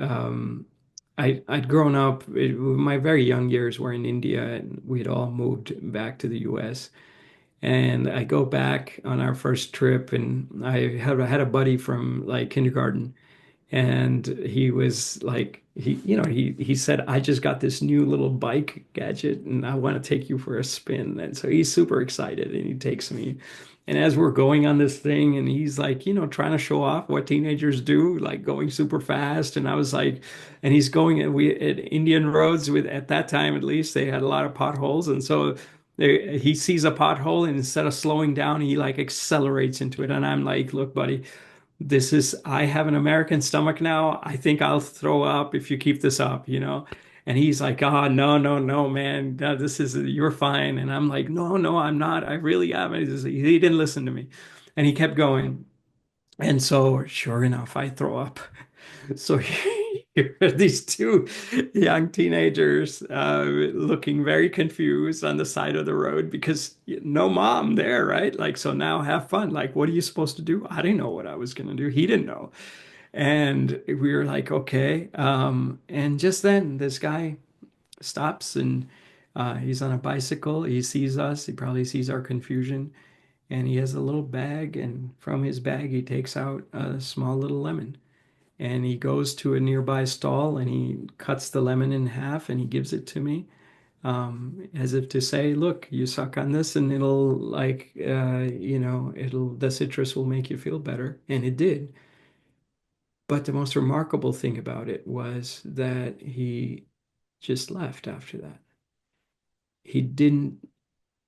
Speaker 1: I'd grown up, my very young years were in India, and we'd all moved back to the US. And I go back on our first trip, and I had a buddy from like kindergarten. And he was like, he said, I just got this new little bike gadget and I want to take you for a spin. And so he's super excited and he takes me. And as we're going on this thing, and he's like, trying to show off what teenagers do, like going super fast. And I was like, and he's going, and we at Indian roads with, at that time at least, they had a lot of potholes. And so he sees a pothole, and instead of slowing down, he like accelerates into it. And I'm like, look, buddy, I have an American stomach now. I think I'll throw up if you keep this up. And he's like, oh, no, no, no, man, no, you're fine. And I'm like, no, no, I'm not. I really am. He didn't listen to me. And he kept going. And so, sure enough, I throw up. So here are these two young teenagers looking very confused on the side of the road because no mom there, right? Like, so now have fun. Like, what are you supposed to do? I didn't know what I was going to do. He didn't know. And we were like, okay. And just then, this guy stops and he's on a bicycle. He sees us. He probably sees our confusion. And he has a little bag. And from his bag, he takes out a small little lemon. And he goes to a nearby stall and he cuts the lemon in half and he gives it to me, as if to say, look, you suck on this and it'll like, the citrus will make you feel better. And it did. But the most remarkable thing about it was that he just left after that. He didn't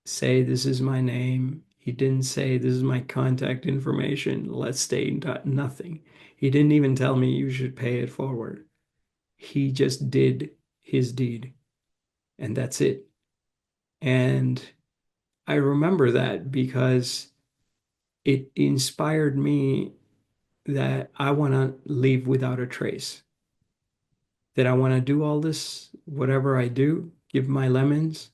Speaker 1: say, this is my name. He didn't say, this is my contact information. Let's stay in touch. Nothing. He didn't even tell me you should pay it forward. He just did his deed, and that's it. And I remember that because it inspired me that I want to leave without a trace, that I want to do all this, whatever I do, give my lemons.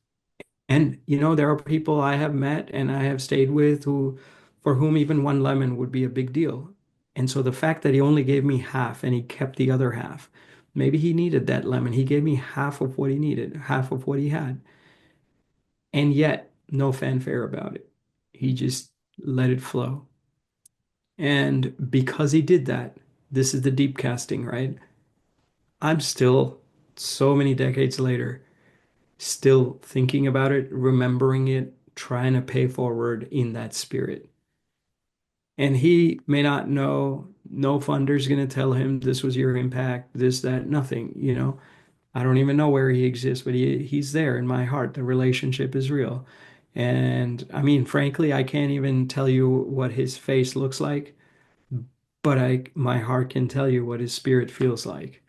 Speaker 1: And there are people I have met and I have stayed with for whom even one lemon would be a big deal. And so the fact that he only gave me half and he kept the other half, maybe he needed that lemon. He gave me half of what he needed, half of what he had. And yet, no fanfare about it. He just let it flow. And because he did that, this is the deep casting, right? I'm still, so many decades later, still thinking about it, remembering it, trying to pay forward in that spirit. And he may not know, no funder's going to tell him this was your impact, this, that, nothing. I don't even know where he exists, but he's there in my heart. The relationship is real. And I mean, frankly, I can't even tell you what his face looks like, but my heart can tell you what his spirit feels like.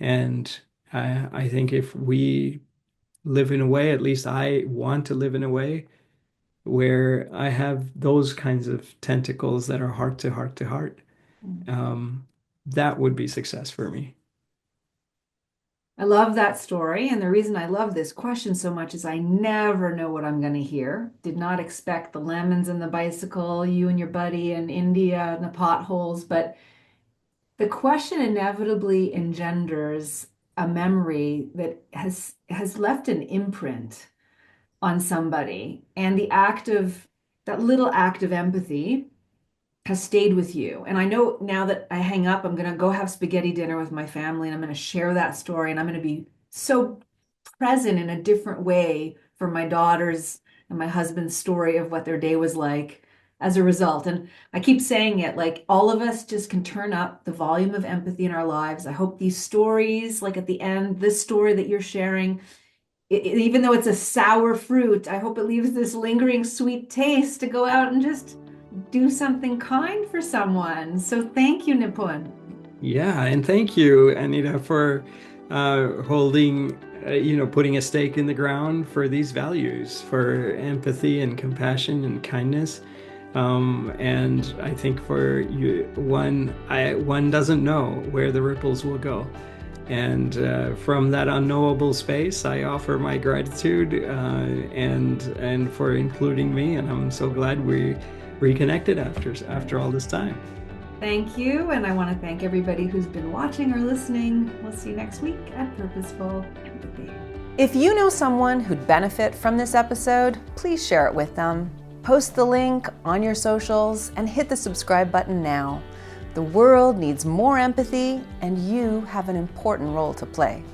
Speaker 1: And I think if we live in a way, at least I want to live in a way where I have those kinds of tentacles that are heart to heart to heart. That would be success for me.
Speaker 3: I love that story. And the reason I love this question so much is I never know what I'm going to hear. Did not expect the lemons and the bicycle, you and your buddy in India and the potholes. But the question inevitably engenders a memory that has left an imprint on somebody. And that little act of empathy has stayed with you. And I know now that I hang up, I'm going to go have spaghetti dinner with my family and I'm going to share that story and I'm going to be so present in a different way for my daughters and my husband's story of what their day was like as a result. And I keep saying it, like all of us just can turn up the volume of empathy in our lives. I hope these stories, like at the end, this story that you're sharing, even though it's a sour fruit, I hope it leaves this lingering sweet taste to go out and just do something kind for someone. So thank you, Nipun.
Speaker 1: Yeah, and thank you, Anita, for putting a stake in the ground for these values, for empathy and compassion and kindness. And I think for you, one doesn't know where the ripples will go. And from that unknowable space, I offer my gratitude and for including me. And I'm so glad we reconnected after all this time.
Speaker 3: Thank you. And I want to thank everybody who's been watching or listening. We'll see you next week at Purposeful Empathy.
Speaker 2: If you know someone who'd benefit from this episode, please share it with them. Post the link on your socials and hit the subscribe button now. The world needs more empathy, and you have an important role to play.